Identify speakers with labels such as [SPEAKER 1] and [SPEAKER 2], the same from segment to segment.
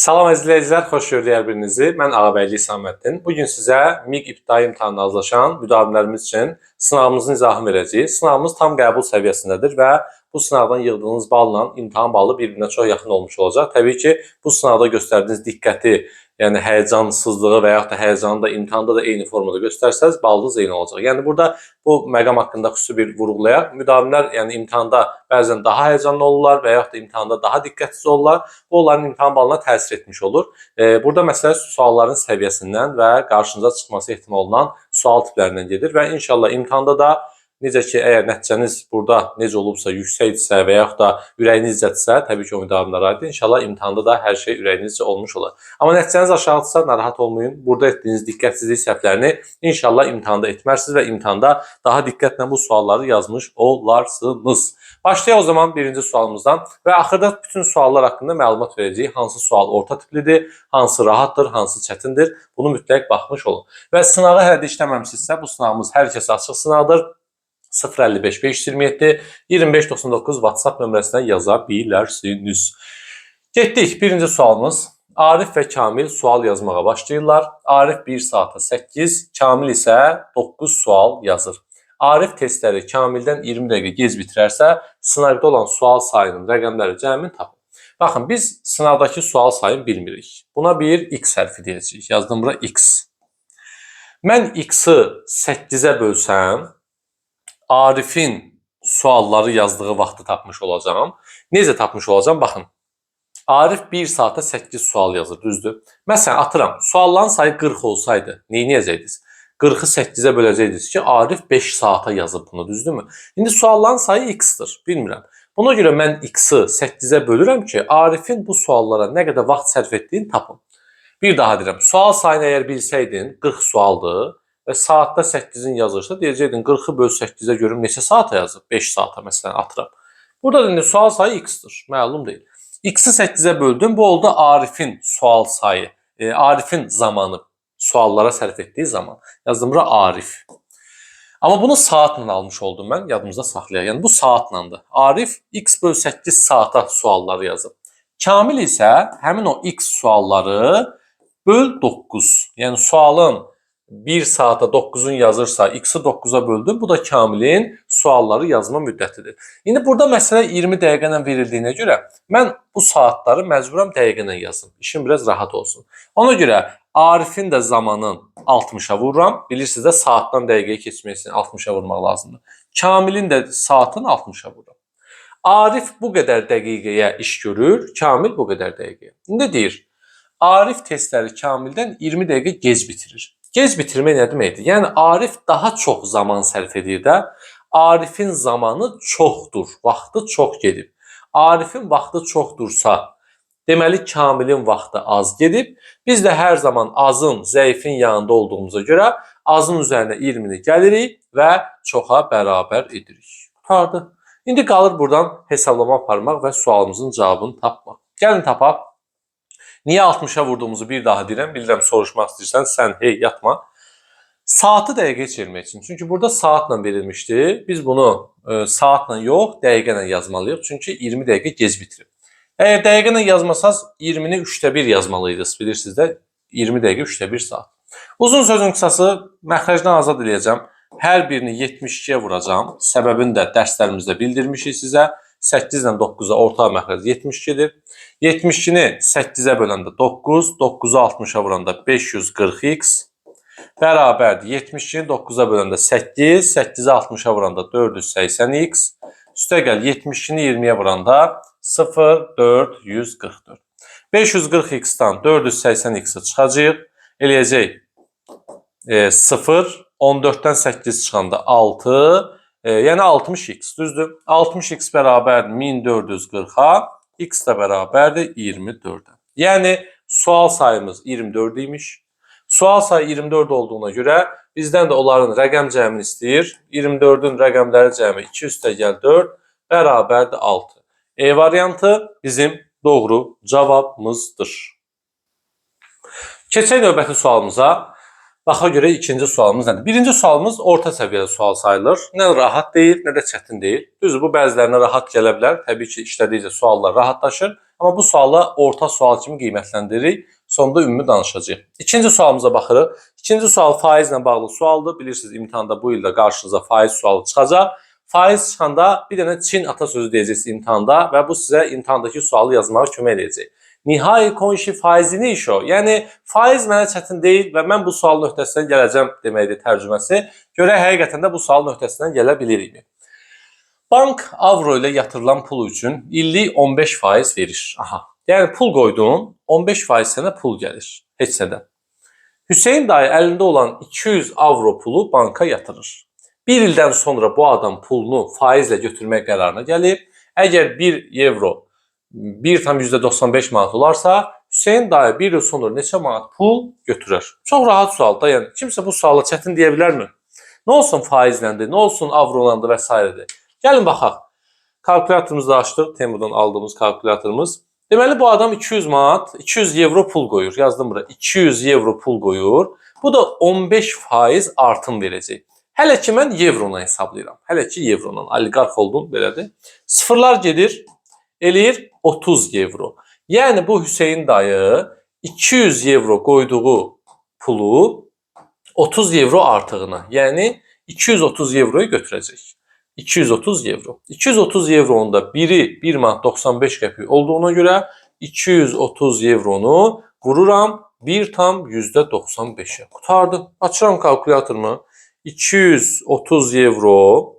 [SPEAKER 1] Salam izləyicilər, xoş gördük hər birinizi. Mən Ağabəyli İsaməddin. Bugün sizə MİQ İbtidai imtahanına hazırlaşan müdavimlərimiz üçün sınavımızın izahını verəcəyik. Sınavımız tam qəbul səviyyəsindədir və bu sınavdan yığdığınız balla imtahan balı bir-birinə çox yaxın olmuş olacaq. Təbii ki, bu sınavda göstərdiyiniz diqqəti, yəni həyəcansızlığı və yaxud da həyəcanı da imtahanda da eyni formada göstərsəz, balınız eyni olacaq. Yəni burada bu məqam haqqında xüsusi bir vurğulayaq. Müdavimlər yəni imtahanda bəzən daha həyəcanlı olurlar və yaxud da imtahanda daha diqqətsiz olurlar. Bu onların imtahan balına təsir etmiş olur. Burada məsələ sualların səviyyəsindən və qarşınıza çıxması ehtimal olunan sual tiplərindən gedir və inşallah imtahanda da necə ki, əgər nəticəniz burada necə olubsa, yüksəkdirsə və yaxud da ürəyinizdədirsə, təbii ki, o müdavimlərə aiddir. İnşallah imtahanda da hər şey ürəyinizcə olmuş olar. Amma nəticəniz aşağıdırsa, narahat olmayın. Burada etdiyiniz diqqətsizlik səhvlərini inşallah imtahanda etmərsiniz və imtahanda daha diqqətlə bu sualları yazmış olarsınız. Başlayaq o zaman birinci sualımızdan və axırda bütün suallar haqqında məlumat verəcəyik. Hansı sual orta tiplidir, hansı rahatdır, hansı çətindir. Bunu mütləq baxmış olun. Və sınağı hələ də işləməmişsinizsə, bu sınavımız hər kəsə açıq sınavdır. 055 527 2599 WhatsApp nömrəsinə yaza bilərsiniz. Getdik. Birinci sualımız. Arif və Kamil sual yazmağa başlayırlar. Arif 1 saata 8, Kamil isə 9 sual yazır. Arif testləri Kamildən 20 dəqiqə gec bitirərsə, sınavda olan sual sayının rəqəmləri cəmini tapın. Baxın, biz sınavdakı sual sayını bilmirik. Buna bir x hərfi deyəcəyik. Yazdım bura x. Mən x-i 8-ə bölsəm, Arifin sualları yazdığı vaxtı tapmış olacağım. Necə tapmış olacağım? Baxın. Arif 1 saata 8 sual yazır, düzdür? Məsələn, atıram, sualların sayı 40 olsaydı, neyniyəcəydiniz? 40-ı 8-ə böləcəydiniz ki, Arif 5 saata yazıb bunu, düzdürmü? İndi sualların sayı x-dir, bilmirəm. Buna görə mən x-i 8-ə bölürəm ki, Arifin bu suallara nə qədər vaxt sərf etdiyini tapın. Bir daha deyirəm, sual sayını əgər bilsəydin, 40 sualdır və saatda 8-in yazırsa, deyəcəkdin 40-ı böl 8-ə görüm neçə saata yazıb? 5 saata məsələn atıram. Burada indi sual sayı x-dir, məlum deyil. X-i 8-ə böldüm, bu oldu Arifin sual sayı, Arifin zamanı, suallara sərf etdiyi zaman. Yazdım bura Arif. Amma bunu saatla almış oldum mən, yadımızda saxlayaq. Yəni bu saatlandır. Arif x böl 8 saata sualları yazıb. Kamil isə həmin o x sualları böl 9. Yəni sualın 1 saata 9'un yazırsa, x-i 9'a böldüm. Bu da Kamilin sualları yazma müddətidir. İndi burada məsələ 20 dəqiqə ilə verildiyinə görə mən bu saatları məcburam dəqiqə ilə yazım. İşim biraz rahat olsun. Ona görə Arifin də zamanın 60'a vururam. Bilirsiniz də saatdan dəqiqəyə keçmək üçün 60'a vurmaq lazımdır. Kamilin də saatın 60'a vururam. Arif bu qədər dəqiqəyə iş görür, Kamil bu qədər dəqiqəyə. İndi deyir, Arif testləri Kamildən 20 dəqiqə gec bitirir. Gec bitirmək nə deməkdir? Yəni Arif daha çox zaman sərf edir də, Arifin zamanı çoxdur, vaxtı çox gedib. Arifin vaxtı çoxdursa, deməli Kamilin vaxtı az gedib. Biz də hər zaman azın, zəifin yanında olduğumuza görə azın üzərinə 20'ni gəlirik və çoxa bərabər edirik. Qurtardı. İndi qalır buradan hesablama aparmaq və sualımızın cavabını tapmaq. Gəlin tapaq. Niyə 60'a vurduğumuzu bir daha deyirəm. Bilirəm soruşmaq istəyirsən, sən hey yatma. Saatı dəqiqəyə çevirmək üçün. Çünki burada saatla verilmişdi. Biz bunu saatla yox, dəqiqə ilə yazmalıyıq. Çünki 20 dəqiqə gec bitirib. Əgər dəqiqə ilə yazmasanız 20'ni 3'də 1 yazmalıydınız. Bilirsiniz də 20 dəqiqə 3'də 1 saat. Uzun sözün qısası məxrəcdən azad edəcəm. Hər birini 72'yə vuracağım. Səbəbini də dərslərimizdə bildirmişik sizə. 8 ilə 9'a ortaq məxrəc 72'dir. 72'ni 8'ə böləndə 9, 9'u 60'a vuranda 540x bərabərdir. 72'ni 9'a böləndə 8, 8'i 60'a vuranda 480x üstə gəl 72'ni 20'yə vuranda 0, 444. 540x-dan 480x-i çıxacaq. Eləyəcək 0, 14'dən 8 çıxanda 6, yəni 60x, düzdür? 60x bərabər 1440'a, x də bərabərdir 24'ə. Yəni sual sayımız 24 imiş. Sual sayı 24 olduğuna görə bizdən də onların rəqəm cəmini istəyir. 24'ün rəqəmləri cəmi 2 üstə gəl 4 bərabərdir 6. E variantı bizim doğru cavabımızdır. Keçək növbəti sualımıza. Baxa görə ikinci sualımız nədir? Birinci sualımız orta səviyyəli sual sayılır. Nə rahat deyil, nə də çətin deyil. Düzdür, bu bəzilərinə rahat gələ bilər. Təbii ki, işlədikcə suallar rahatlaşır. Amma bu sualı orta sual kimi qiymətləndiririk. Sonda ümumi danışacağıq. İkinci sualımıza baxırıq. İkinci sual faizlə bağlı sualdır. Bilirsiniz, imtahanda bu ildə qarşınıza faiz sualı çıxacaq. Faiz çıxanda bir dənə Çin atasözü deyəcəksiniz imtahanda və bu sizə imtahandakı sualı yazmağa kömək edəcək. Nihai konşi faizini iş o. Yəni faiz mənə çətin deyil və mən bu sualın öhdəsindən gələcəm deməkdir tərcüməsi. Görək həqiqətən də bu sualın öhdəsindən gələ bilirikmi? Bank avro ilə yatırılan pul üçün illik 15% verir. Aha. Yəni pul qoydun, 15% sənə pul gəlir. Heç nədən. Hüseyin dayı əlində olan 200 avro pulu banka yatırır. Bir ildən sonra bu adam pulunu faizlə götürmək qərarına gəlib. Əgər 1 evro 1,95 manat olarsa, Hüseyin dayı bir il sonra neçə manat pul götürər? Çox rahat sual da, yəni kimsə bu suala çətin deyə bilərmi? Nə olsun faizləndir, nə olsun avrolandır və s. Gəlin baxaq. Kalkulatorumuzu açdıq, Temu'dan aldığımız kalkulatorumuz. Deməli bu adam 200 manat, 200 evro pul qoyur. Yazdım bura. 200 evro pul qoyur. Bu da 15% artım verəcək. Hələ ki mən evrona hesablayıram. Hələ ki evrona. Oliqarx oldum, belədir. Sıfırlar gedir, eləyir 30 evro. Yəni bu Hüseyin dayı 200 evro qoyduğu pulu 30 evro artığına, yəni 230 evroyu götürəcək. 230 evro. 230 evronun da biri 1 manat 95 qəpik olduğuna görə 230 evronu vururam 1,95'e. Qutardım. Açıram kalkulatorumu. 230 evro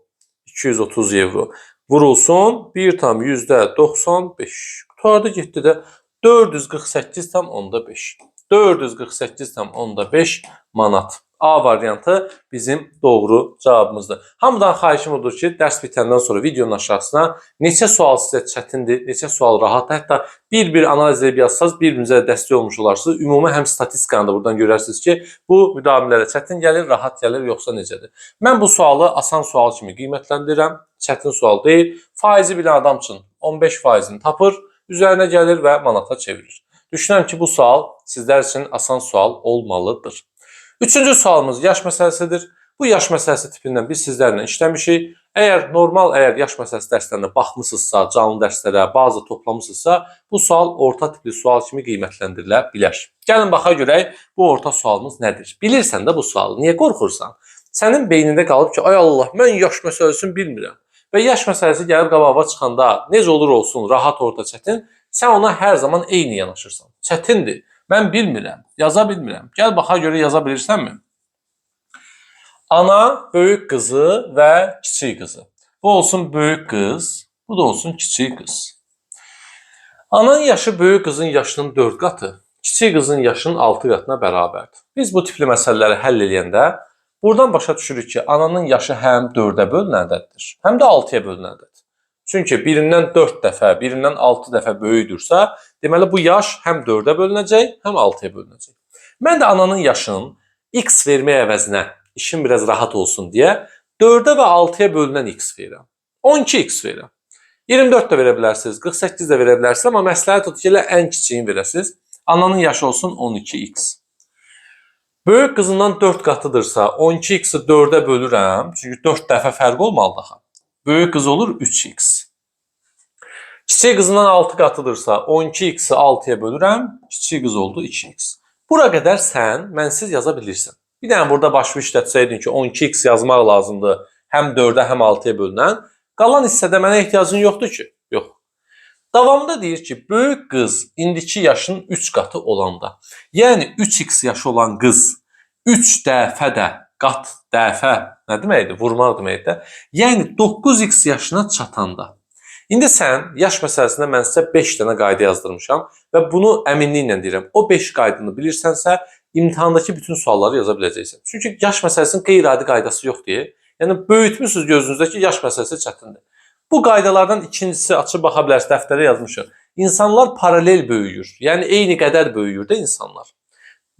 [SPEAKER 1] vurulsun 1,95. Qutardı getdi də 448,5. 448,5 manat. A variantı bizim doğru cavabımızdır. Hamıdan xahişim odur ki, dərs bitəndən sonra videonun aşağısına neçə sual sizə çətindir, neçə sual rahat, hətta bir-bir analiz edib yazsanız bir-birinizə dəstək olmuş olarsınız. Ümumi həm statistikanı da buradan görərsiniz ki, bu müdaxilələrə çətin gəlir, rahat gəlir, yoxsa necədir? Mən bu sualı asan sual kimi qiymətləndirirəm. Çətin sual deyil. Faizi bilən adam üçün 15%-ni tapır, üzərinə gəlir və manata çevirir. Düşünürəm ki, bu sual sizlər üçün asan sual olmalıdır. Üçüncü sualımız yaş məsələsidir. Bu yaş məsələsi tipindən biz sizlərlə işləmişik. Əgər yaş məsələsi dərslərinə baxmısınızsa, canlı dərslərə, bazı toplamısınızsa, bu sual orta tipli sual kimi qiymətləndirilə bilər. Gəlin baxa görək bu orta sualımız nədir? Bilirsən də bu sualı, niyə qorxursan? Sənin beynində qalıb ki, ay Allah, mən yaş məsələsini bilmirəm. Və yaş məsələsi gəlib qabağa çıxanda necə olur olsun, rahat, orta, çətin, sən ona hər zaman eyni yanaşırsan. Çətindir. Mən bilmirəm, yaza bilmirəm. Gəl baxa görə yaza bilirsənmi? Ana, böyük qızı və kiçik qızı. Bu olsun böyük qız, bu da olsun kiçik qız. Ananın yaşı böyük qızın yaşının 4 qatı, kiçik qızın yaşının 6 qatına bərabərdir. Biz bu tipli məsələləri həll edəndə buradan başa düşürük ki, ananın yaşı həm 4-ə bölünəndədir, həm də 6-ya bölünəndədir. Çünki birindən 4 dəfə, birindən 6 dəfə böyükdürsə, deməli bu yaş həm 4-ə bölünəcək, həm 6-ya bölünəcək. Mən də ananın yaşının x vermək əvəzinə, işim biraz rahat olsun deyə 4-ə və 6-ya bölünən x verirəm. 12x verirəm. 24 də verə bilərsiniz, 48 də verə bilərsiniz, amma məsləhət odur ki, elə ən kiçiyini verəsiniz. Ananın yaşı olsun 12x. Böyük qızından 4 qatıdırsa, 12x'i 4-ə bölürəm, çünki 4 dəfə fərq olmalı daha. Böyük qız olur 3x. Kiçik qızından 6 qatıdırsa 12x'i 6-ya bölürəm, kiçik qız oldu 2x. Bura qədər sən mənsiz yaza bilirsən. Bir dənə burada başlı işlətsəydin ki, 12x yazmaq lazımdır, həm 4-ə, həm 6-ya bölünən. Qalan hissədə mənə ehtiyacın yoxdur ki? Yox. Davamında deyir ki, böyük qız indiki yaşının 3 qatı olanda, yəni 3x yaşı olan qız 3 dəfə də qat, dəfə, nə deməkdir? Vurmaq deməkdir. Yəni 9x yaşına çatanda. İndi sən yaş məsələsində mən sizə 5 dənə qayda yazdırmışam və bunu əminliklə deyirəm. O 5 qaydını bilirsənsə, imtahandakı bütün sualları yaza biləcəksən. Çünki yaş məsələsinin qeyri-adi qaydası yoxdur. Yəni böyütmüsünüz gözünüzdə ki, yaş məsələsi çətindir. Bu qaydalardan ikincisi açıb baxa bilərsiniz, dəftərə yazmışıq. İnsanlar paralel böyüyür. Yəni eyni qədər böyüyür də insanlar.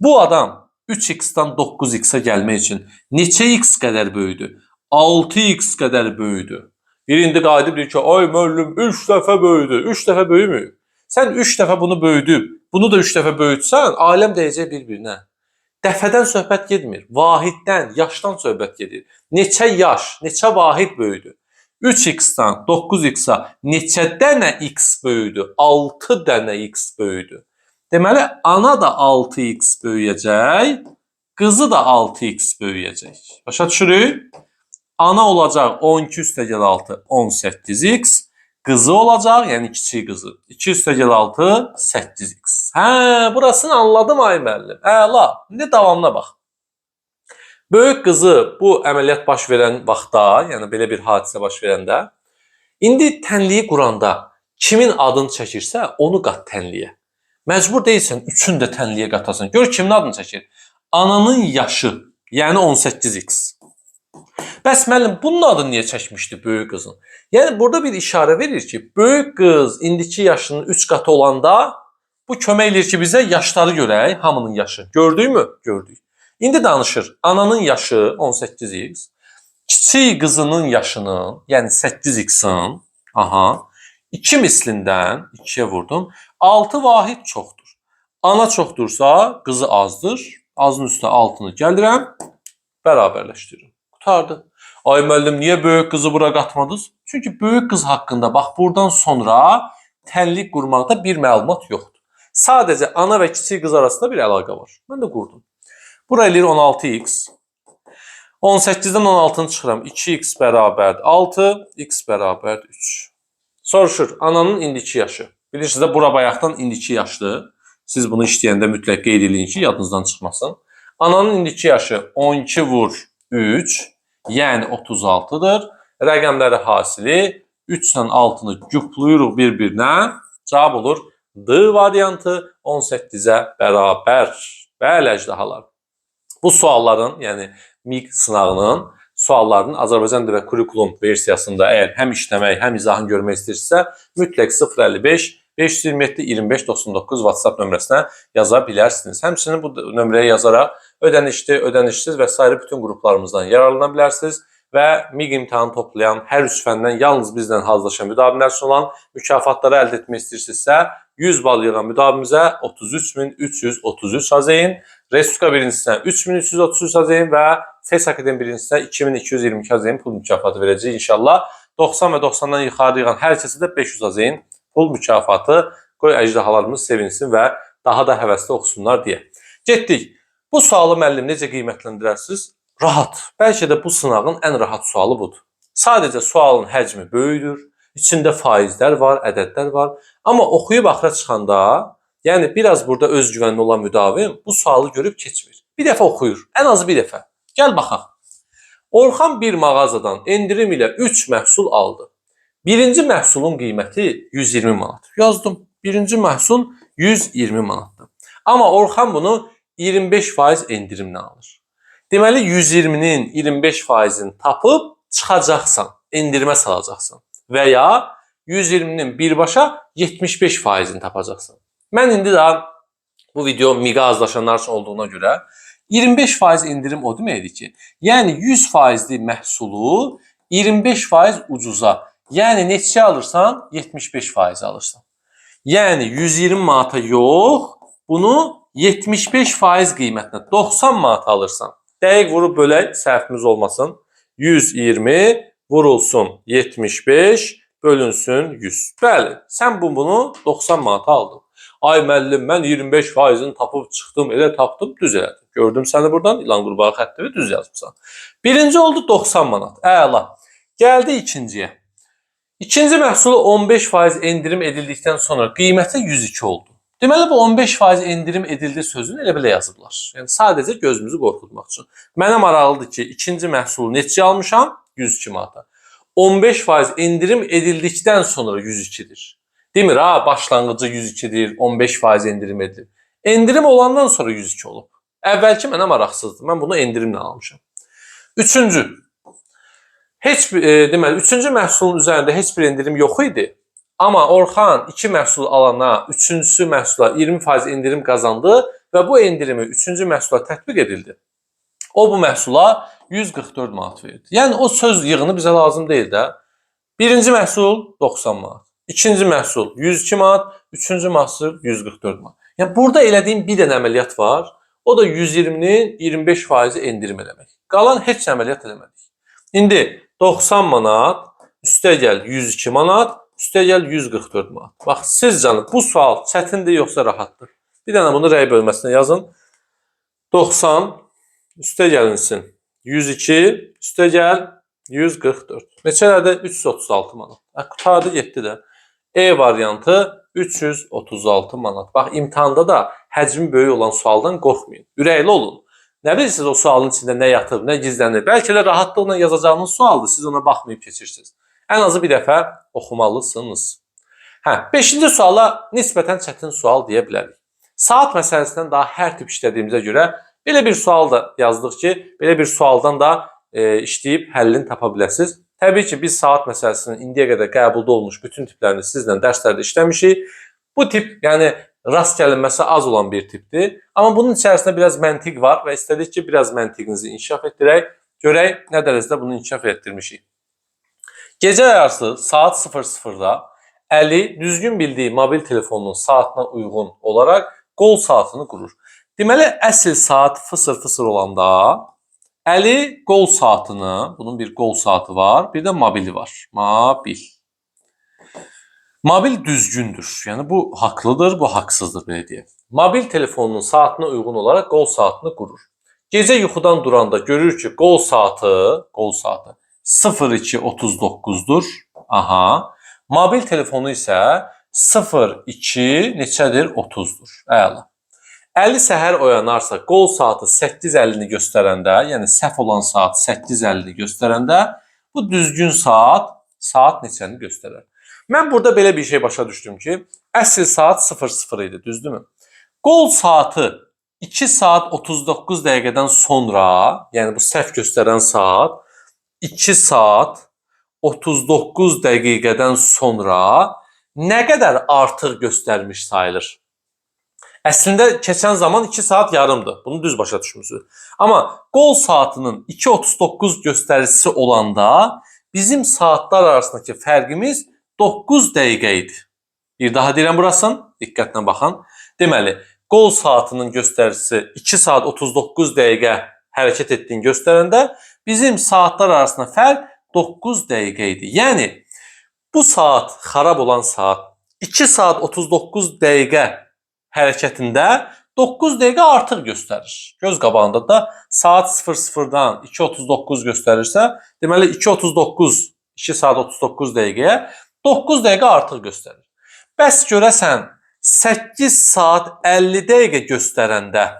[SPEAKER 1] Bu adam 3x-dan 9x-ə gəlmək üçün neçə x qədər böyüdü? 6x qədər böyüdü. Bir indi qayıdıb deyir ki, ay müəllim 3 dəfə böyüdü. 3 dəfə böyümür. Sən 3 dəfə bunu böyüdüb, bunu da 3 dəfə böyütsən, aləm dəyəcək bir-birinə. Dəfədən söhbət getmir. Vahiddən, yaşdan söhbət gedir. Neçə yaş, neçə vahid böyüdü. 3x-dan 9x-a neçə dənə x böyüdür? 6 dənə x böyüdür. Deməli, ana da 6x böyüyəcək, qızı da 6x böyüyəcək. Başa düşürük? Ana olacaq 12 üstəgəl 6, 18x. Qızı olacaq, yəni kiçik qızı. 2 üstəgəl 6, 8x. Hə, burasını anladım ay müəllim. Əla. İndi davamına bax. Böyük qızı bu əməliyyat baş verən vaxtda, yəni belə bir hadisə baş verəndə, indi tənliyi quranda kimin adını çəkirsə, onu qat tənliyə. Məcbur deyilsən, üçün də tənliyə qatasan. Gör kimin adını çəkir. Ananın yaşı, yəni 18x. Bəs müəllim, bunun adını niyə çəkmişdi böyük qızın? Yəni burada bir işarə verir ki, böyük qız indiki yaşının 3 qatı olanda bu kömək edir ki, bizə yaşları görək, hamının yaşı. Gördük mü? Gördük. İndi danışır. Ananın yaşı 18x, kiçik qızının yaşının, yəni 8x-in, 2 mislindən 2-yə vurdum. 6 vahid çoxdur. Ana çoxdursa, qızı azdır. Azın üstə 6-nı gəldirəm, bərabərləşdirirəm. Qutardı. Ay müəllim, niyə böyük qızı bura qatmadınız? Çünki böyük qız haqqında bax buradan sonra tənlik qurmaqda bir məlumat yoxdur. Sadəcə ana və kiçik qız arasında bir əlaqə var. Mən də qurdum. Bura eləyir 16x. 18-dən 16-nı çıxıram. 2x bərabərdir 6, x bərabərdir 3. Soruşur, ananın indiki yaşı. Bilirsiniz də, bura bayaqdan indiki yaşdır. Siz bunu işləyəndə mütləq qeyd edin ki, yadınızdan çıxmasın. Ananın indiki yaşı 12 vur 3, yəni 36-dır. Rəqəmləri hasili 3 ilə 6-nı cüpluyuruq bir-birinə. Cavab olur D variantı 18-ə bərabər. Bəli, əjdahalar. Bu sualların, yəni MİQ sınağının suallarının Azərbaycan dili və kurikulum versiyasında əgər həm işləmək, həm izahını görmək istəyirsə, mütləq 055 527 25 99 WhatsApp nömrəsinə yaza bilərsiniz. Həmçinin bu nömrəyə yazaraq ödənişli, ödənişsiz və s. bütün qruplarımızdan yararlana bilərsiniz və MİQ imtahanı toplayan hər üç fəndən yalnız bizlə hazırlaşan müdavimlər üçün olan mükafatları əldə etmək istəyirsinizsə, 100 bal yığan müdavimizə 33.333 hazırlayın. Respublika birincisinə 3333 hazırlayın və Ses Akademi birincisinə 2222 hazırlayın pul mükafatı verəcəyik inşallah. 90 və 90-dan yuxarı yığan hər kəsə də 500 hazırlayın pul mükafatı. Qoy əjdahalarımız sevinsin və daha da həvəsli oxusunlar deyə. Getdik. Bu sualı müəllim necə qiymətləndirərsiniz? Rahat. Bəlkə də bu sınağın ən rahat sualı budur. Sadəcə sualın həcmi böyüdür, içində faizlər var, ədədlər var. Amma oxuyub axıra çıxanda, yəni biraz burada özgüvənli olan müdavim bu sualı görüb keçmir. Bir dəfə oxuyur, ən azı bir dəfə. Gəl baxaq. Orxan bir mağazadan endirim ilə 3 məhsul aldı. Birinci məhsulun qiyməti 120 manat. Yazdım. Birinci məhsul 120 manatdır. Amma Orxan bunu 25% endirimlə alır. Deməli 120-nin 25%-ni tapıb çıxacaqsan, endirimə salacaqsan və ya 120-nin birbaşa 75%-ni tapacaqsan. Mən indi daha bu video MİQ-ə azlaşanlar üçün olduğuna görə 25% endirim o deməkdir ki, yəni 100%li məhsulu 25% ucuza, yəni neçə alırsan 75% alırsan. Yəni 120 manata yox, bunu 75% qiymətinə 90 manat alırsan. Dəqiq vurub bölək, səhvimiz olmasın. 120 vurulsun 75 bölünsün 100. Bəli, sən bunu 90 manata aldın. Ay müəllim, mən 25%-ni tapıb çıxdım, elə tapdım, düz elədim. Gördüm səni buradan, ilan qurbağa xətti və düz yazmışsan. Birinci oldu 90 manat, əla. Gəldi ikinciyə. İkinci məhsulu 15% endirim edildikdən sonra qiyməti 102 oldu. Deməli, bu 15% endirim edildi sözünü elə belə yazıblar. Yəni, sadəcə gözümüzü qorxutmaq üçün. Mənə maraqlıdır ki, ikinci məhsulu neçə almışam? 102 manata. 15% endirim edildikdən sonra 102-dir. Demir, ha, başlanğıcı 102-dir, 15% endirim edilir. Endirim olandan sonra 102 olub. Əvvəlki mənə maraqsızdır. Mən bunu endirimlə almışam. Üçüncü. Deməli, üçüncü məhsulun üzərində heç bir endirim yox idi. Amma Orxan 2 məhsul alana, üçüncüsü məhsula 20% endirim qazandı və bu endirimi üçüncü məhsula tətbiq edildi. O bu məhsula 144 manat verdi. Yəni o söz yığını bizə lazım deyil də. Birinci məhsul 90 manat, ikinci məhsul 102 manat, üçüncü məhsul 144 manat. Yəni burada elədiyim bir dənə əməliyyat var. O da 120-nin 25%-i endirim eləmək. Qalan heç əməliyyat eləmədik. İndi 90 manat üstəgəl 102 manat, üstəgəl 144 manat. Bax, sizcə bu sual çətindir yoxsa rahatdır? Bir dənə bunu rəy bölməsinə yazın. 90 üstəgəlinsin 102, üstəgəl 144. Neçələrdir? 336 manat. Qutardı, getdi də. E variantı 336 manat. Bax, imtahanda da həcmi böyük olan sualdan qorxmayın. Ürəkli olun. Nə bilirsiniz o sualın içində nə yatıb, nə gizlənir? Bəlkə də rahatlıqla yazacağınız sualdır, siz ona baxmayıb keçirsiniz. Ən azı bir dəfə oxumalısınız. 5-ci suala nisbətən çətin sual deyə bilərik. Saat məsələsindən daha hər tip işlədiyimizə görə belə bir sual da yazdıq ki, belə bir sualdan da işləyib həllini tapa biləsiniz. Təbii ki, biz saat məsələsinin indiyə qədər qəbulda olmuş bütün tiplərini sizlə dərslərdə işləmişik. Bu tip, yəni rast gəlinməsi az olan bir tipdir. Amma bunun içərisində biraz məntiq var və istədik ki, biraz məntiqinizi inkişaf etdirək. Görək nə dərəcədə bunu inkişaf etdirmişik. Gecə yarısı saat 00-da Əli düzgün bildiyi mobil telefonunun saatına uyğun olaraq qol saatını qurur. Deməli, əsl saat fısır-fısır olanda Əli qol saatını, bunun bir qol saatı var, bir də mobili var. Mobil düzgündür. Yəni bu haqlıdır, bu haqsızdır belə deyək. Mobil telefonunun saatına uyğun olaraq qol saatını qurur. Gecə yuxudan duranda görür ki, qol saatı 02:39-dur. Aha. Mobil telefonu isə 02 neçədir? 30-dur. Əla. Əli səhər oyanarsa qol saatı 8:50-ni göstərəndə, yəni səhv olan saat 8:50-ni göstərəndə bu düzgün saat neçəni göstərər? Mən burada belə bir şey başa düşdüm ki, əsl saat 00 idi, düzdürmü? Qol saatı 2 saat 39 dəqiqədən sonra, yəni bu səhv göstərən saat 2 saat 39 dəqiqədən sonra nə qədər artıq göstərmiş sayılır? Əslində keçən zaman 2 saat yarımdır. Bunu düz başa düşmüsünüz. Amma qol saatının 2:39 göstəricisi olanda bizim saatlar arasındakı fərqimiz 9 dəqiqə idi. Bir daha deyirəm burasını, diqqətlə baxın. Deməli, qol saatının göstəricisi 2 saat 39 dəqiqə hərəkət etdiyini göstərəndə bizim saatlar arasında fərq 9 dəqiqə idi. Yəni, bu saat, xarab olan saat 2 saat 39 dəqiqə hərəkətində 9 dəqiqə artıq göstərir. Göz qabağında da saat 00-dan 2:39 göstərirsə, deməli 2 saat 39 dəqiqəyə 9 dəqiqə artıq göstərir. Bəs görəsən 8 saat 50 dəqiqə göstərəndə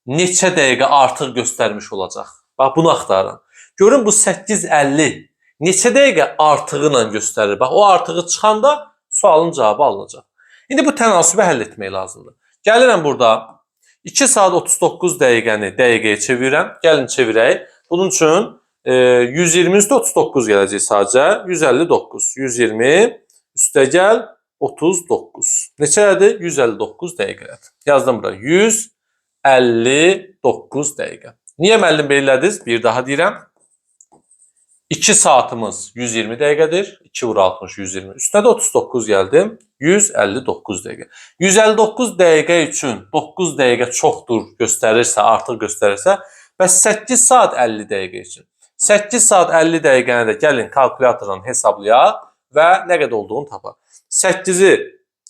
[SPEAKER 1] neçə dəqiqə artıq göstərmiş olacaq? Bax, bunu axtarın. Görün bu 8:50 neçə dəqiqə artığı ilə göstərir? Bax, o artığı çıxanda sualın cavabı alınacaq. İndi bu tənasibi həll etmək lazımdır. Gəlirəm burada 2 saat 39 dəqiqəni dəqiqəyə çevirirəm. Gəlin çevirək. Bunun üçün 120 üstə 39 gələcək sadəcə. 159. 120 üstəgəl 39. Neçədir? 159 dəqiqədir. Yazdım bura. 159 dəqiqə. Niyə müəllim belə elədiniz? Bir daha deyirəm. 2 saatımız 120 dəqiqədir. 2 vur 60, 120. Üstünə də 39 gəldim. 159 dəqiqə. 159 dəqiqə üçün 9 dəqiqə çoxdur göstərirsə, artıq göstərirsə, bəs 8 saat 50 dəqiqə üçün. 8 saat 50 dəqiqəni də gəlin kalkulyatorla hesablayaq və nə qədər olduğunu tapaq. 8-i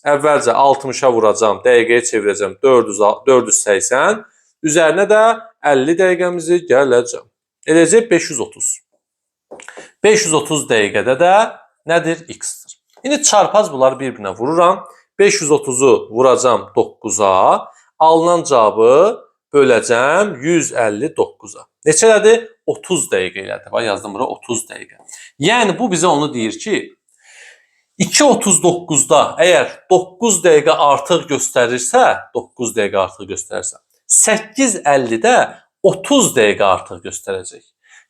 [SPEAKER 1] əvvəlcə 60-a vuracam, dəqiqəyə çevirəcəm 480. Üzərinə də 50 dəqiqəmizi gələcəm. Eləcək 530. 530 dəqiqədə də nədir? X-dir. İndi çarpaz bunları bir-birinə vururam. 530-u vuracam 9-a. Alınan cavabı böləcəm 159-a. Neçədir? 30 dəqiqə elədir. Bax, yazdım bura 30 dəqiqə. Yəni, bu bizə onu deyir ki, 2:39-da əgər 9 dəqiqə artıq göstərirsə, 8:50-də 30 dəqiqə artıq göstərəcək.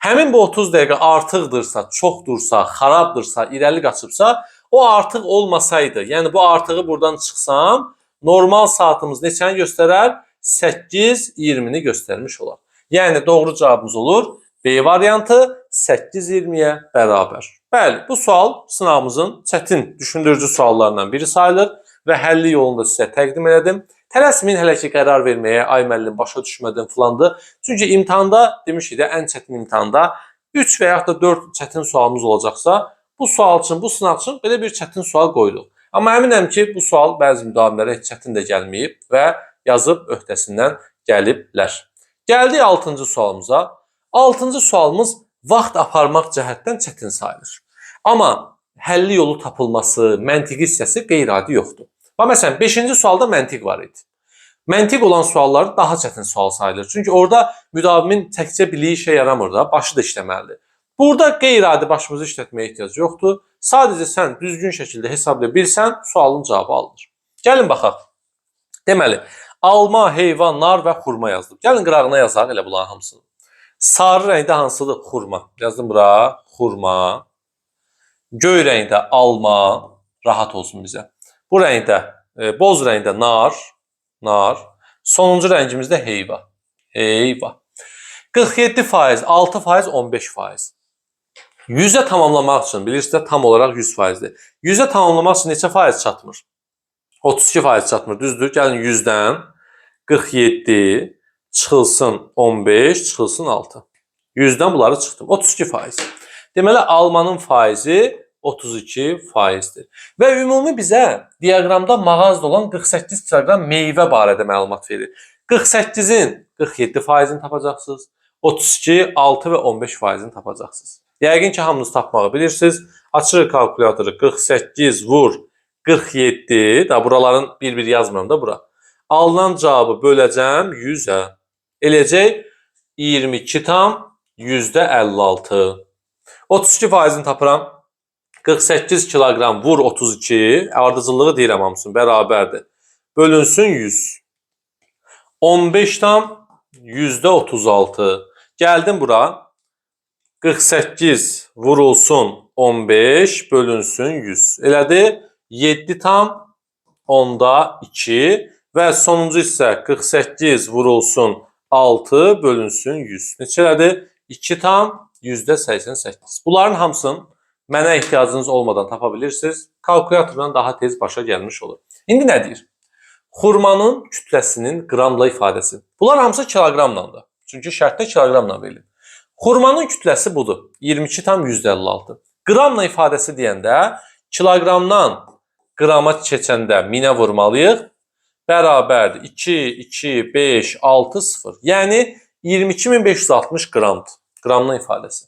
[SPEAKER 1] Həmin bu 30 dəqiqə artıqdırsa, çoxdursa, xarabdırsa, irəli qaçıbsa, o artıq olmasaydı, yəni bu artığı buradan çıxsam, normal saatımız neçəni göstərər? 8:20-ni göstərmiş olar. Yəni doğru cavabımız olur B variantı 8:20-yə bərabər. Bəli, bu sual sınavımızın çətin, düşündürücü suallarından biri sayılır və həlli yolunu da sizə təqdim elədim. Tələsməyin hələ ki qərar verməyə, ay müəllim başa düşmədim filandır. Çünki imtahanda, demişik də, ən çətin imtahanda 3 və yaxud da 4 çətin sualımız olacaqsa, bu sual üçün, bu sınaq üçün belə bir çətin sual qoyduq. Amma əminəm ki, bu sual bəzi müdavimlərə heç çətin də gəlməyib və yazıb öhdəsindən gəliblər. Gəldik 6-cı sualımıza. 6-cı sualımız vaxt aparmaq cəhətdən çətin sayılır. Amma həlli yolu tapılması, məntiqi hissəsi qeyri-adi yoxdur. Və məsələn, 5-ci sualda məntiq var idi. Məntiq olan suallar daha çətin sual sayılır. Çünki orada müdavimin təkcə biliyi işə yaramır da, başı da işləməlidir. Burada qeyri-adi başımızı işlətməyə ehtiyac yoxdur. Sadəcə sən düzgün şəkildə hesablaya bilsən, sualın cavabı alınır. Gəlin baxaq. Deməli, alma, heyvan, nar və xurma yazdım. Gəlin qırağına yazaq elə bunların hamısını. Sarı rəngdə hansıdır? Xurma. Yazdım bura, xurma. Göy rəngdə alma, rahat olsun bizə. Bu rəngdə, boz rəngdə nar, nar. Sonuncu rəngimizdə heyva, heyva. 47%, 6%, 15%. 100'ə tamamlamaq üçün, bilirsiniz tam olaraq 100%'dir. 100'ə tamamlamaq üçün neçə faiz çatmır? 32% çatmır, düzdür. Gəlin 100'dən 47 çıxılsın 15, çıxılsın 6. 100'dən bunları çıxdım. 32%. Deməli, almanın faizi 32%'dir. Və ümumi bizə diaqramda mağazda olan 48 kiloqram meyvə barədə məlumat verir. 48'in 47%'ini tapacaqsınız. 32, 6 və 15%'ini tapacaqsınız. Yəqin ki, hamınız tapmağı bilirsiniz. Açırıq kalkulatoru 48 vur 47. Da buraların bir-bir yazmıram da bura. Alınan cavabı böləcəm 100'ə. Eləcək 22 tam %56. 32%'ini tapıram. 48 kiloqram vur 32. Ardıcıllığı deyirəm hamısını. Bərabərdir. Bölünsün 100. 15 tam %36. Gəldim bura. 48 vurulsun 15 bölünsün 100. Elədir. 7 tam onda 2 və sonuncu hissə 48 vurulsun 6 bölünsün 100. Neçələdir? 2 tam %88. Bunların hamısını mənə ehtiyacınız olmadan tapa bilirsiniz. Kalkulatordan daha tez başa gəlmiş olur. İndi nə deyir? Xurmanın kütləsinin qramla ifadəsi. Bunlar hamısı kiloqramlandır. Çünki şərtdə kiloqramla verilir. Xurmanın kütləsi budur. 22 tam %56. Qramla ifadəsi deyəndə kiloqramdan qrama keçəndə minə vurmalıyıq. Bərabərdir. 2, 2, 5, 6, 0. Yəni 22.560 qramdır. Qramla ifadəsi.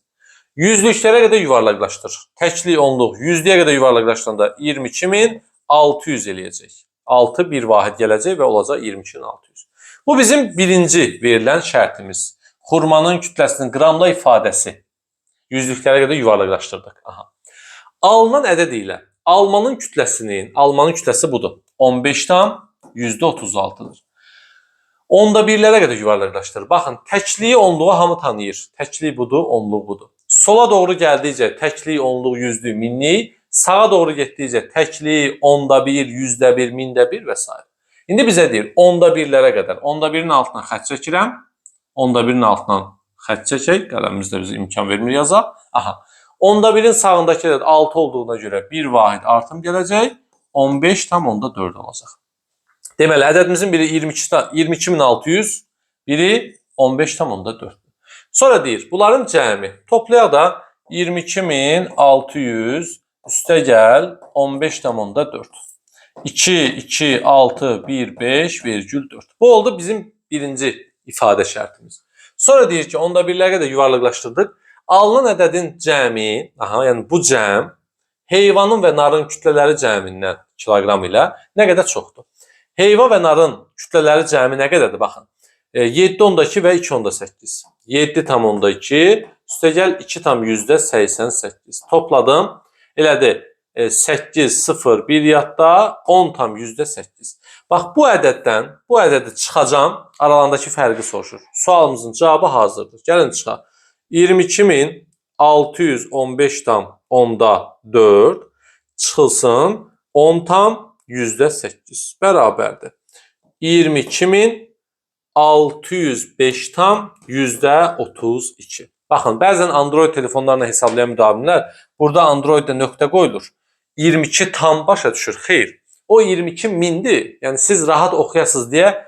[SPEAKER 1] Yüzlüklərə qədər yuvarlaqlaşdır. Təklik, onluq, yüzlüyə qədər yuvarlaqlaşdıranda 22.600 eləyəcək. 6 bir vahid gələcək və olacaq 22.600. Bu bizim birinci verilən şərtimiz. Xurmanın kütləsinin qramla ifadəsi. Yüzlüklərə qədər yuvarlaqlaşdırdıq. Aha. Alınan ədəd ilə almanın kütləsi budur. 15 tam %36'dır. Onda birlərə qədər yuvarlaqlaşdırır. Baxın, təkliyi, onluğu hamı tanıyır. Təkliyi budur, onluq budur. Sola doğru gəldikcə təkliyi, onluq, yüzlük, minlik, sağa doğru getdikcə təkliyi, onda bir, yüzdə bir, mində bir və s. İndi bizə deyir, onda birlərə qədər. Onda birin altına xətt çəkirəm. Onda birin altından xətt çəkək. Qələmimiz də bizə imkan vermir yazaq. Aha. Onda birin sağındakı ədəd 6 olduğuna görə bir vahid artım gələcək. 15 tam onda 4 olacaq. Deməli, ədədimizin biri 22.600, biri 15 tam onda 4. Sonra deyir, bunların cəmi. Toplayaq da 22.600 üstə gəl 15 tam onda 4. 2, 2, 6, 1, 5, virgül 4. Bu oldu bizim birinci ifadə şərtimiz. Sonra deyir ki, onda birlərə də yuvarlaqlaşdırdıq. Alınan ədədin cəmi, yəni bu cəm, heyvanın və narın kütlələri cəmindən kiloqram ilə nə qədər çoxdur? Heyva və narın kütlələri cəmi nə qədərdir? Baxın, 7.2 və 2.8. 7 tam onda 2, üstə gəl 2 tam %88. Topladım, elədir. 8, 0, 1 yadda, 10 tam %8. Bax, bu ədədi çıxacam, aralarındakı fərqi soruşur. Sualımızın cavabı hazırdır. Gəlin çıxaq. 22.615 tam onda 4 çıxılsın 10 tam %8 bərabərdir. 22.605 tam %32. Baxın, bəzən Android telefonlarla hesaplayan müdavimlər burada Androiddə nöqtə qoyulur. 22 tam başa düşür. Xeyr. O 22 mindir. Yəni siz rahat oxuyasınız deyə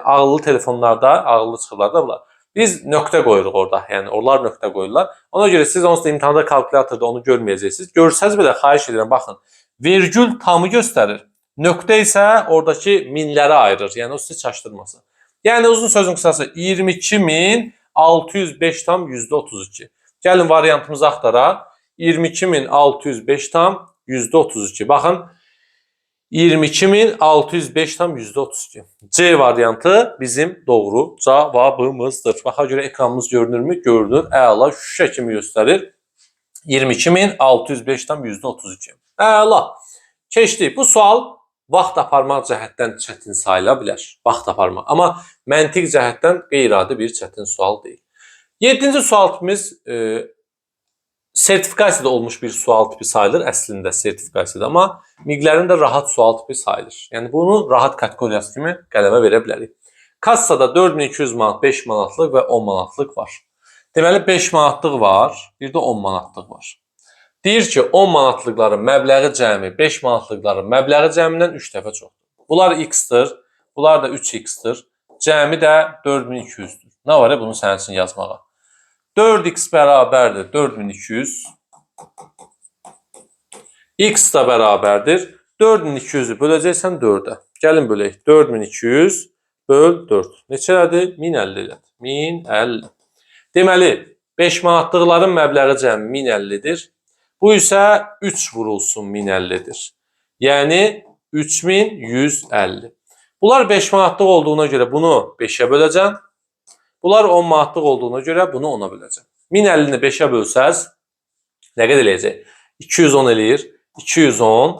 [SPEAKER 1] ağıllı telefonlarda, ağıllı çıxırlarda bunlar. Biz nöqtə qoyuruq orada. Yəni onlar nöqtə qoyurlar. Ona görə siz onsuz da imtahanda kalkulatorda onu görməyəcəksiniz. Görsəz belə xahiş edirəm baxın. Vergül tamı göstərir. Nöqtə isə oradakı minlərə ayırır. Yəni o sizi çaşdırmasın. Yəni uzun sözün qısası 22.605 tam %32. Gəlin variantımızı axtaraq. 22.605 tam %32. Baxın 22.605 tam %32. C variantı bizim doğru cavabımızdır. Baxa görə ekranımız görünürmü? Görünür. Əla şüşə kimi göstərir. 22.605 tam %32. Əla. Keçdik. Bu sual vaxt aparmaq cəhətdən çətin sayıla bilər. Vaxt aparmaq. Amma məntiq cəhətdən qeyri-adi bir çətin sual deyil. 7-ci sual tipimiz sertifikasiyada olmuş bir sual tipi sayılır əslində sertifikasiyada, amma miqlərin də rahat sual tipi sayılır. Yəni bunu rahat kateqoriyası kimi qələmə verə bilərik. Kassada 4200 manat, 5 manatlıq və 10 manatlıq var. Deməli 5 manatlıq var, bir də 10 manatlıq var. Deyir ki, 10 manatlıqların məbləği cəmi 5 manatlıqların məbləği cəmindən 3 dəfə çoxdur. Bunlar x-dır, bunlar da 3x-dır. Cəmi də 4200-dür. Nə var ya bunu sənin üçün yazmağa? 4x bərabərdir 4200. X da bərabərdir. 4200-ü böləcəksən 4-ə. Gəlin bölək. 4200 böl 4. Neçədir? 1050 elədir. 1050. Deməli, 5 manatlıqların məbləği cəmi 1050-dir. Bu isə 3 vurulsun 1050-dir. Yəni 3150. Bunlar 5 manatlıq olduğuna görə bunu 5-ə böləcəm. Bunlar 10 manatlıq olduğuna görə bunu 10-a böləcəm. 1050-ni 5-ə bölsəz nə qədər eləyəcək? 210 eləyir. 210.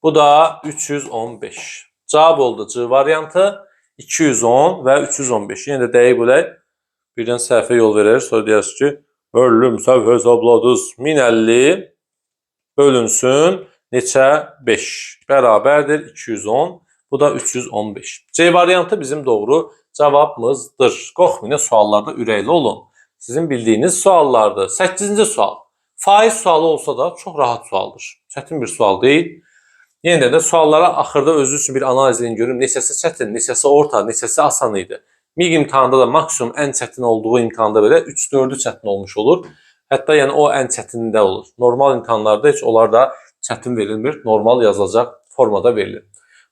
[SPEAKER 1] Bu da 315. Cavab oldu C variantı. 210 və 315. Yenə də dəqiq bölək. Birdən səhvə yol verər. Sonra deyərsiniz ki, bölüm səhv hesabladınız. 1050 bölünsün neçə? 5. Bərabərdir 210. Bu da 315. C variantı bizim doğru cavabımızdır. Qorxmayın, suallarda ürəkli olun. Sizin bildiyiniz suallardır. 8-ci sual. Faiz sualı olsa da çox rahat sualdır. Çətin bir sual deyil. Yenə də suallara axırda özünüz üçün bir analiz edin görün. Neçəsi çətin, neçəsi orta, neçəsi asan idi. MİQ imtahanda da maksimum ən çətin olduğu imtahanda belə 3-4'ü çətin olmuş olur. Hətta yəni o ən çətinində olur. Normal imtahanlarda heç onlar da çətin verilmir. Normal yazılacaq formada verilir.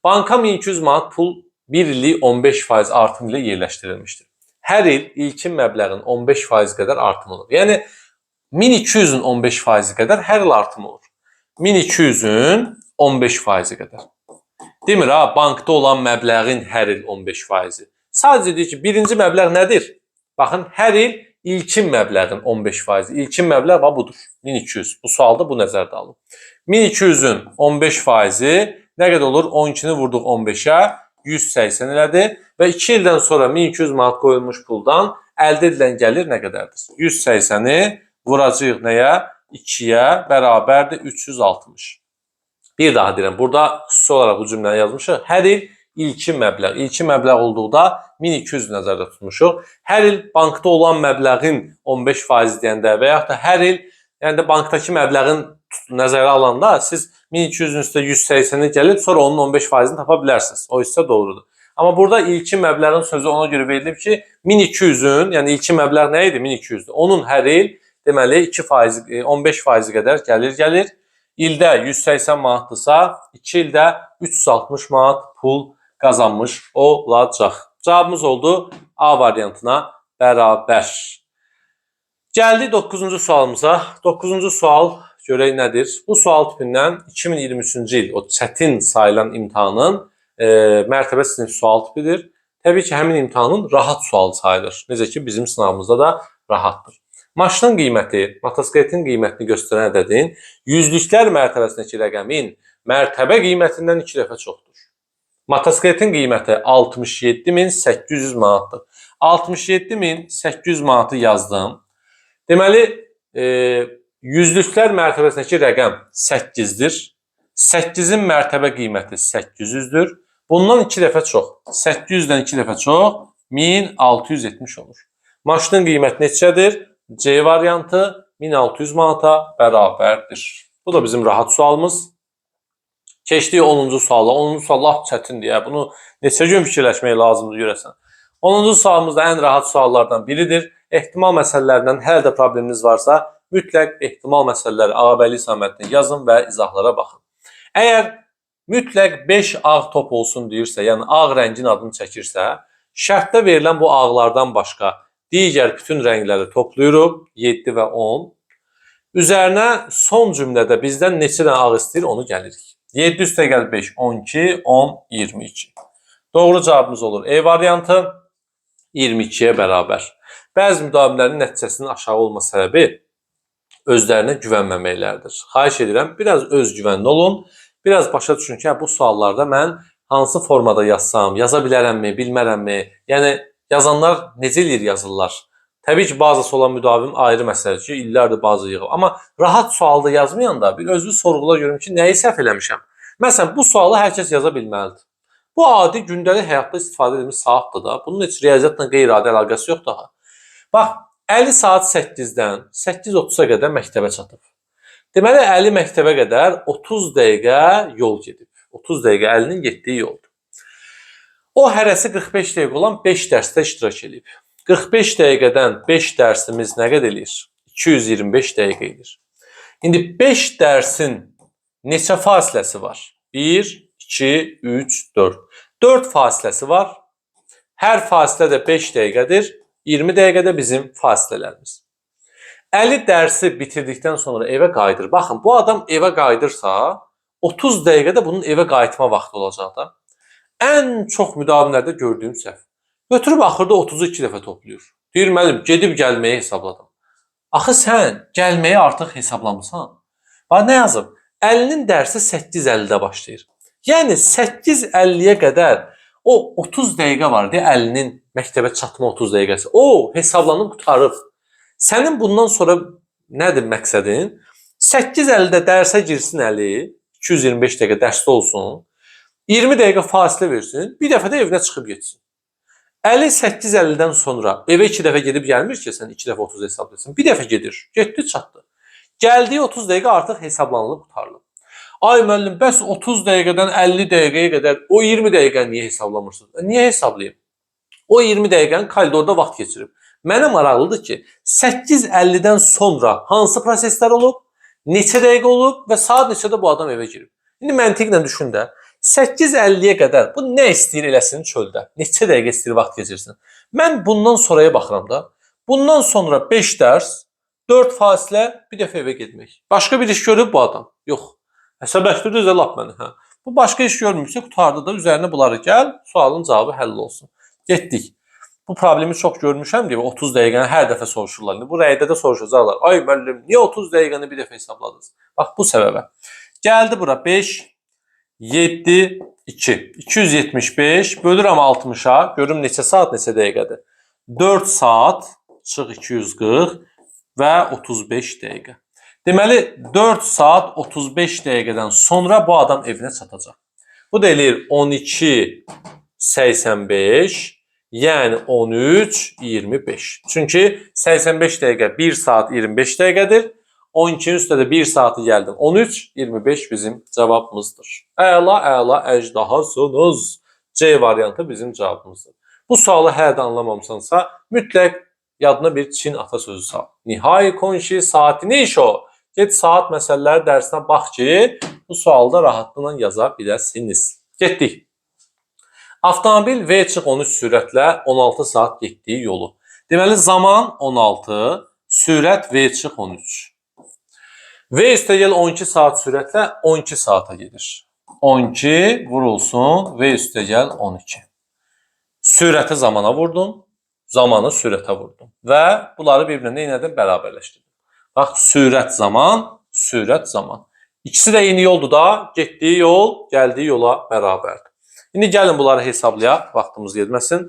[SPEAKER 1] Banka 1200 manat pul 1 illik 15% artım ilə yerləşdirilmişdir. Hər il ilkin məbləğin 15% qədər artım olur. Yəni 1200-ün 15% qədər hər il artım olur. 1200-ün 15% qədər. Demir ha, bankda olan məbləğin hər il 15%. Sadəcə deyir ki, birinci məbləğ nədir? Baxın, hər il ilkin məbləğin 15%. İlkin məbləğ budur. 1200. Bu sualda bu nəzərdə alın. 1200-ün 15%-i nə qədər olur? 12-ni vurduq 15-ə, 180 elədir. Və 2 ildən sonra 1200 manat qoyulmuş puldan əldə edilən gəlir nə qədərdir? 180-i vuracağıq nəyə? 2-yə bərabərdir 360. Bir daha deyirəm, burada xüsusi olaraq bu cümləni yazmışıq. Hər il ilkin məbləğ. İlkin məbləğ olduqda 1200 nəzərdə tutmuşuq. Hər il bankda olan məbləğin 15% deyəndə və yaxud da hər il yəni də bankdakı məbləğin nəzərə alanda siz 1200-ün üstə 180-i gəlib sonra onun 15%-ni tapa bilərsiniz. O isə doğrudur. Amma burada ilkin məbləğin sözü ona görə verilib ki, 1200-ün, yəni ilkin məbləğ nə idi? 1200-dür. Onun hər il deməli 2%, 15% qədər gəlir. İldə 180 manatdırsa, 2 ildə 360 manat pul qazanmış olacaq. Cavabımız oldu A variantına bərabər. Gəldik 9-cu sualımıza. 9-cu sual görək nədir? Bu sual tipindən 2023-cü il o çətin sayılan imtahanın mərtəbə sinif sual tipidir. Təbii ki, həmin imtahanın rahat sual sayılır. Necə ki, bizim sınavımızda da rahatdır. Maşının qiyməti, motosikletin qiymətini göstərən ədədin yüzlüklər mərtəbəsindəki rəqəmin mərtəbə qiymətindən 2 dəfə çoxdur. Motosikletin qiyməti 67.800 manatdır. 67.800 manatı yazdım. Deməli, yüzlüklər mərtəbəsindəki rəqəm 8-dir. 8-in mərtəbə qiyməti 800-dür. Bundan 2 dəfə çox. 800-dən 2 dəfə çox 1670 olur. Maşının qiyməti neçədir? C variantı 1600 manata bərabərdir. Bu da bizim rahat sualımız. Keçdik 10-cu suala. 10-cu sual lap çətindir. Bunu neçə gün fikirləşmək lazımdır görəsən. 10-cu sualımız da ən rahat suallardan biridir. Ehtimal məsələlərindən hələ də probleminiz varsa, mütləq ehtimal məsələləri Ağabəyli istiqamətində yazın və izahlara baxın. Əgər mütləq 5 ağ top olsun deyirsə, yəni ağ rəngin adını çəkirsə, şərtdə verilən bu ağlardan başqa digər bütün rəngləri toplayırıq, 7 və 10. Üzərinə son cümlədə bizdən neçə dənə ağ istəyir, onu gəlirik. 7 üstə gəl 5, 12, 10, 22. Doğru cavabımız olur E variantı, 22-yə bərabər. Bəzi müdavimlərin nəticəsinin aşağı olma səbəbi özlərinə güvənməməkləridir. Xahiş edirəm, biraz özgüvənli olun, biraz başa düşün ki, bu suallarda mən hansı formada yazsam, yaza bilərəmmi, bilmərəmmi, yəni yazanlar necə eləyir yazırlar. Təbii ki, bazısı olan müdavim ayrı məsələdir ki, illərdir bazı yığıb. Amma rahat sualda yazmayanda bir özünü sorğula görüm ki, nəyi səhv eləmişəm. Məsələn, bu sualı hər kəs yaza bilməlidir. Bu adi gündəlik həyatda istifadə edilmiş saatdır da. Bunun heç riyaziyyatla qeyri-adi əlaqəsi yoxdur daha. Bax, Əli saat 8-dən 8:30-a qədər məktəbə çatıb. Deməli, Əli məktəbə qədər 30 dəqiqə yol gedib. 30 dəqiqə Əlinin getdiyi yoldur. O hərəsi 45 dəqiqə olan 5 dərsdə iştirak edib. 45 dəqiqədən 5 dərsimiz nə qədər eləyir? 225 dəqiqə edir. İndi 5 dərsin neçə fasiləsi var? 1, 2, 3, 4. 4 fasiləsi var. Hər fasilə də 5 dəqiqədir. 20 dəqiqədə bizim fasilələrimiz. Əli dərsi bitirdikdən sonra evə qayıdır. Baxın, bu adam evə qayıdırsa, 30 dəqiqədə bunun evə qayıtma vaxtı olacaq da. Ən çox müdavimlərdə gördüyüm səhv. Götürüb axırda 30-u 2 dəfə toplayır. Deyir, müəllim, gedib gəlməyi hesabladım. Axı sən gəlməyi artıq hesablamısan. Bax, nə yazıb? Əlinin dərsi 8:50-də başlayır. Yəni 8:50-yə qədər o 30 dəqiqə var deyə Əlinin məktəbə çatma 30 dəqiqəsi. O hesablanıb qutarıb. Sənin bundan sonra nədir məqsədin? 8:50-də dərsə girsin Əli, 225 dəqiqə dərsdə olsun, 20 dəqiqə fasilə versin, bir dəfə də evinə çıxıb getsin. Əli 8:50-dən sonra evə 2 dəfə gedib gəlmir ki, sən 2 dəfə 30 hesablasın. Bir dəfə gedir, getdi, çatdı. Gəldiyi 30 dəqiqə artıq hesablanılıb qutarılıb. Ay müəllim, bəs 30 dəqiqədən 50 dəqiqəyə qədər o 20 dəqiqəni niyə hesablamırsınız? Niyə hesablayım? O 20 dəqiqəni koridorda vaxt keçirib. Mənə maraqlıdır ki, 8:50-dən sonra hansı proseslər olub, neçə dəqiqə olub və saat neçədə bu adam evə girib. İndi məntiqlə düşün də, 8:50-yə qədər bu nə istəyir eləsin çöldə? Neçə dəqiqə istəyir vaxt keçirsin? Mən bundan sonraya baxıram da. Bundan sonra 5 dərs, 4 fasilə, bir dəfə evə getmək. Başqa bir iş görüb bu adam? Yox. Əsəbləşdirdi də lap məni. Bu başqa iş görmürsə, qutardı da üzərinə bunları gəl, sualın cavabı həll olsun. Getdik. Bu problemi çox görmüşəm deyə 30 dəqiqəni hər dəfə soruşurlar. Bu rəydə də soruşacaqlar. Ay müəllim, niyə 30 dəqiqəni bir dəfə hesabladınız? Bax bu səbəbə. Gəldi bura 5, 7, 2. 275 bölürəm 60-a. Görüm neçə saat, neçə dəqiqədir. 4 saat çıx 240 və 35 dəqiqə. Deməli 4 saat 35 dəqiqədən sonra bu adam evinə çatacaq. Bu da eləyir 12 85, yəni 13 25. Çünki 85 dəqiqə 1 saat 25 dəqiqədir. 12-nin üstədə 1 saatı gəldim. 13 25 bizim cavabımızdır. Əla, əla, əjdahasınız. C variantı bizim cavabımızdır. Bu sualı hələ də anlamamısansa, mütləq yadına bir Çin atasözü sal. Nihai konşi saati ne iş o? Get saat məsələləri dərsinə bax ki, bu sualda rahatlıqla yaza biləsiniz. Getdik. Avtomobil V-13 sürətlə 16 saat getdiyi yolu. Deməli, zaman 16, sürət V-13. V üstəgəl 12 saat sürətlə 12 saata gedir. 12 vurulsun, V üstəgəl 12. Sürəti zamana vurdum, zamanı sürətə vurdum. Və bunları bir-birinə neynədim? Bərabərləşdirdim. Bax, sürət zaman, sürət zaman. İkisi də eyni yoldur da, getdiyi yol, gəldiyi yola bərabərdir. İndi gəlin bunları hesablayaq, vaxtımız getməsin.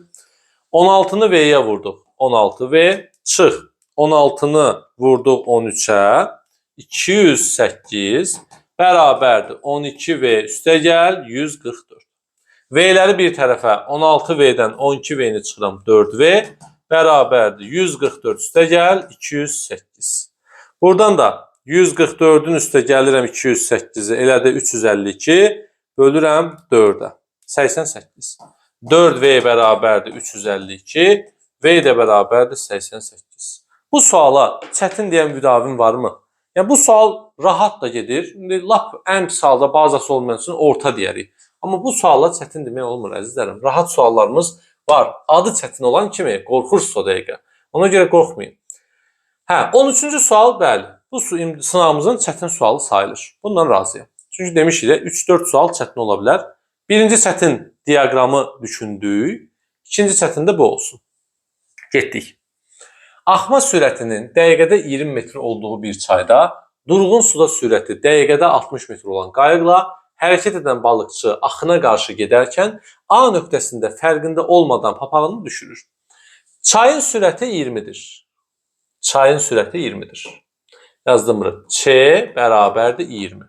[SPEAKER 1] 16-nı V-yə vurduq, 16V, çıx. 16-nı vurduq 13-ə, 208 bərabərdir. 12V üstəgəl 144. V-ləri bir tərəfə 16V-dən 12V-ni çıxıram 4V bərabərdir. 144 üstəgəl 208. Buradan da 144-ün üstə gəlirəm 208-i, elə də 352 bölürəm 4-ə. 88. 4V bərabərdir 352, V də bərabərdir 88. Bu suala çətin deyən müdavim varmı? Yəni bu sual rahat da gedir. İndi lap ən pis halda bazası olmayan üçün orta deyərik. Amma bu suala çətin demək olmur əzizlərim. Rahat suallarımız var. Adı çətin olan kimi qorxursunuz o dəqiqə. Ona görə qorxmayın. 13-cü sual bəli. Bu sınavımızın çətin sualı sayılır. Bundan razıyam. Çünki demişik də 3-4 sual çətin ola bilər. Birinci çətin diaqramı düşündük. İkinci çətin də bu olsun. Getdik. Axma sürətinin dəqiqədə 20 metr olduğu bir çayda durğun suda sürəti dəqiqədə 60 metr olan qayıqla hərəkət edən balıqçı axına qarşı gedərkən A nöqtəsində fərqində olmadan papağını düşürür. Çayın sürəti 20-dir. Çayın sürəti 20-dir. Yazdım bura. Ç bərabərdir 20.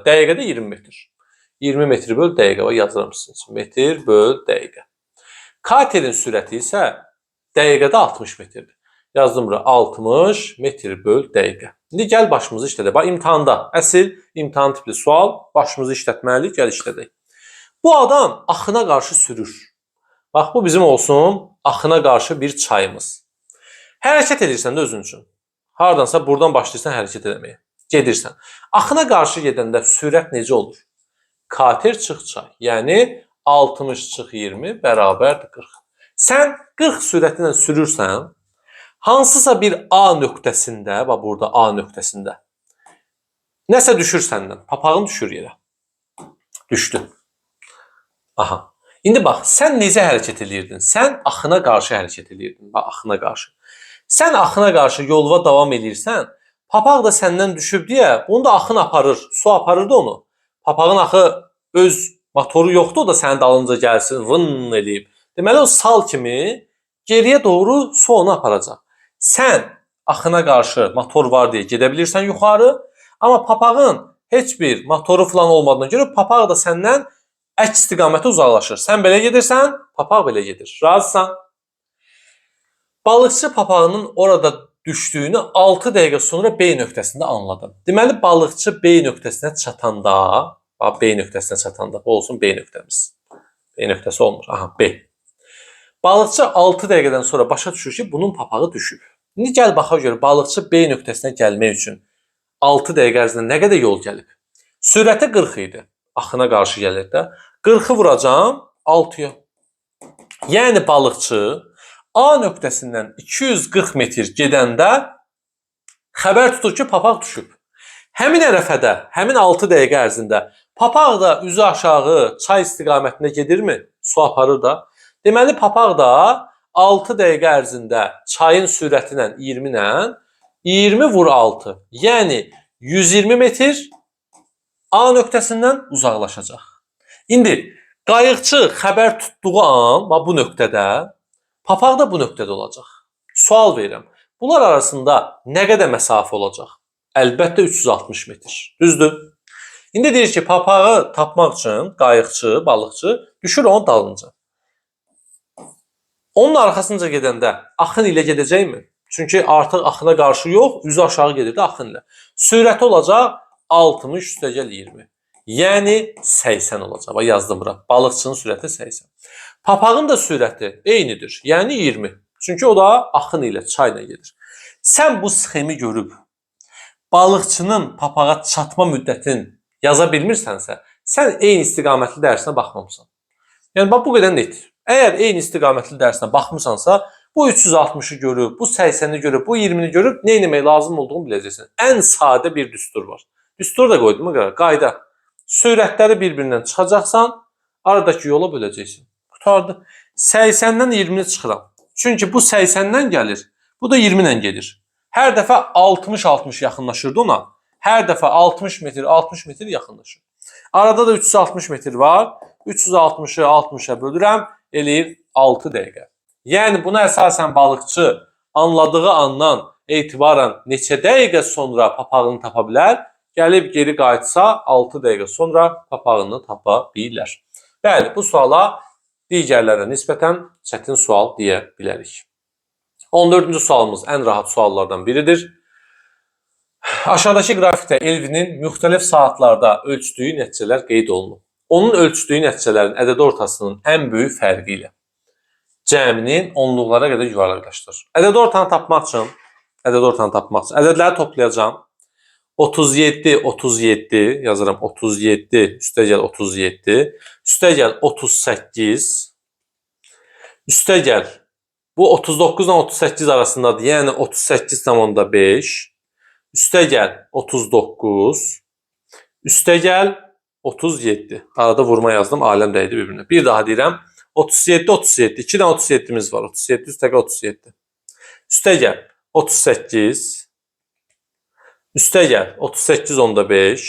[SPEAKER 1] Dəqiqədə 20 metr. 20 metr böl dəqiqə yazıramısınız. Metr böl dəqiqə. Katerin sürəti isə dəqiqədə 60 metrdir. Yazdım bura 60 metr böl dəqiqə. İndi gəl başımızı işlədək. Bax imtahanda, əsl imtahan tipli sual, başımızı işlətməliyik, gəl işlədək. Bu adam axına qarşı sürür. Bax bu bizim olsun, axına qarşı bir çayımız. Hərəkət edirsən də özün üçün. Hardansa buradan başlayırsan hərəkət etməyə. Gedirsən. Axına qarşı gedəndə sürət necə olur? Kater çıx çay. Yəni 60 çıx 20 bərabərdir 40. Sən 40 sürəti ilə sürürsən, hansısa bir A nöqtəsində, bax burada A nöqtəsində nəsə düşür səndən. Papağın düşür yerə. Düşdü. Aha. İndi bax, sən necə hərəkət edirdin? Sən axına qarşı hərəkət edirdin. Bax, axına qarşı. Sən axına qarşı yolva davam edirsən, papaq da səndən düşüb deyə, bunu da axın aparır. Su aparırdı onu. Papağın axı öz motoru yoxdur, o da sənin dalınca gəlsin, vın eləyib. Deməli, o sal kimi geriyə doğru su onu aparacaq. Sən axına qarşı motor var deyə gedə bilirsən yuxarı, amma papağın heç bir motoru falan olmadığına görə papaq da səndən əks istiqamətə uzaqlaşır. Sən belə gedirsən, papaq belə gedir. Razısan? Balıqçı papağının orada düşdüyünü 6 dəqiqə sonra B nöqtəsində anladım. Deməli, balıqçı B nöqtəsinə çatanda, B nöqtəsinə çatanda, bu olsun B nöqtəmiz. B nöqtəsi olmur. Aha, B. Balıqçı 6 dəqiqədən sonra başa düşür ki, bunun papağı düşüb. İndi gəl baxaq gör, balıqçı B nöqtəsinə gəlmək üçün 6 dəqiqə ərzində nə qədər yol gəlib? Sürəti 40 idi. Axına qarşı gəlir də. 40-ı vuracam 6-ya. Yəni balıqçı A nöqtəsindən 240 metr gedəndə xəbər tutur ki, papaq düşüb. Həmin ərəfədə, həmin 6 dəqiqə ərzində papaq da üzü aşağı çay istiqamətində gedirmi? Su aparır da. Deməli, papaq da 6 dəqiqə ərzində çayın sürəti ilə 20 ilə 20 vur 6. Yəni 120 metr A nöqtəsindən uzaqlaşacaq. İndi qayıqçı xəbər tutduğu an, bu nöqtədə, papaq da bu nöqtədə olacaq. Sual verirəm. Bunlar arasında nə qədər məsafə olacaq? Əlbəttə 360 metr. Düzdür? İndi deyir ki, papağı tapmaq üçün qayıqçı, balıqçı düşür onun dalınca. Onun arxasınca gedəndə axın ilə gedəcəkmi? Çünki artıq axına qarşı yox, üzü aşağı gedirdi axın ilə. Sürəti olacaq 60 üstəgəl 20. Yəni 80 olacaq. Yazdım bura. Balıqçının sürəti 80. Papağın da sürəti eynidir. Yəni 20. Çünki o da axın ilə, çayla gedir. Sən bu sxemi görüb balıqçının papağa çatma müddətini yaza bilmirsənsə, sən eyni istiqamətli dərsinə baxmamısan. Yəni bax bu qədər netdir. Əgər eyni istiqamətli dərsinə baxmısansa, bu 360-ı görüb, bu 80-i görüb, bu 20-ni görüb nə etmək lazım olduğunu biləcəksən. Ən sadə bir düstur var. Düstur da qoydum qayda. Sürətləri bir-birindən çıxacaqsan, aradakı yola böləcəksən. Qutardı. 80-dən 20-ni çıxıram. Çünki bu 80-dən gəlir, bu da 20 ilə gedir. Hər dəfə 60-60 yaxınlaşırdı ona. Hər dəfə 60 metr, 60 metr yaxınlaşır. Arada da 360 metr var. 360-ı 60-a bölürəm, eləyir 6 dəqiqə. Yəni buna əsasən balıqçı anladığı andan etibarən neçə dəqiqə sonra papağını tapa bilər? Gəlib geri qayıtsa 6 dəqiqə sonra papağını tapa bilər. Bəli, bu suala digərlərə nisbətən çətin sual deyə bilərik. 14-cü sualımız ən rahat suallardan biridir. Aşağıdakı qrafikdə Elvinin müxtəlif saatlarda ölçdüyü nəticələr qeyd olunub. onun ölçdüyü nəticələrin ədəd ortasının ən böyük fərqi ilə cəminin onluqlara qədər yuvarlaqlaşdırır. Ədəd ortanı tapmaq üçün ədədləri toplayacağam. 37, 37 yazıram. 37 üstəgəl 37 üstəgəl 38 üstəgəl bu 39 ilə 38 arasındadır. Yəni 38,5 üstəgəl 39 üstəgəl 37. Arada vurma yazdım. Aləm dəydi bir-birinə. Bir daha deyirəm. 37, 37. 2 dənə 37'miz var. 37 üstəgəl 37. Üstəgəl 38. Üstəgəl 38,5.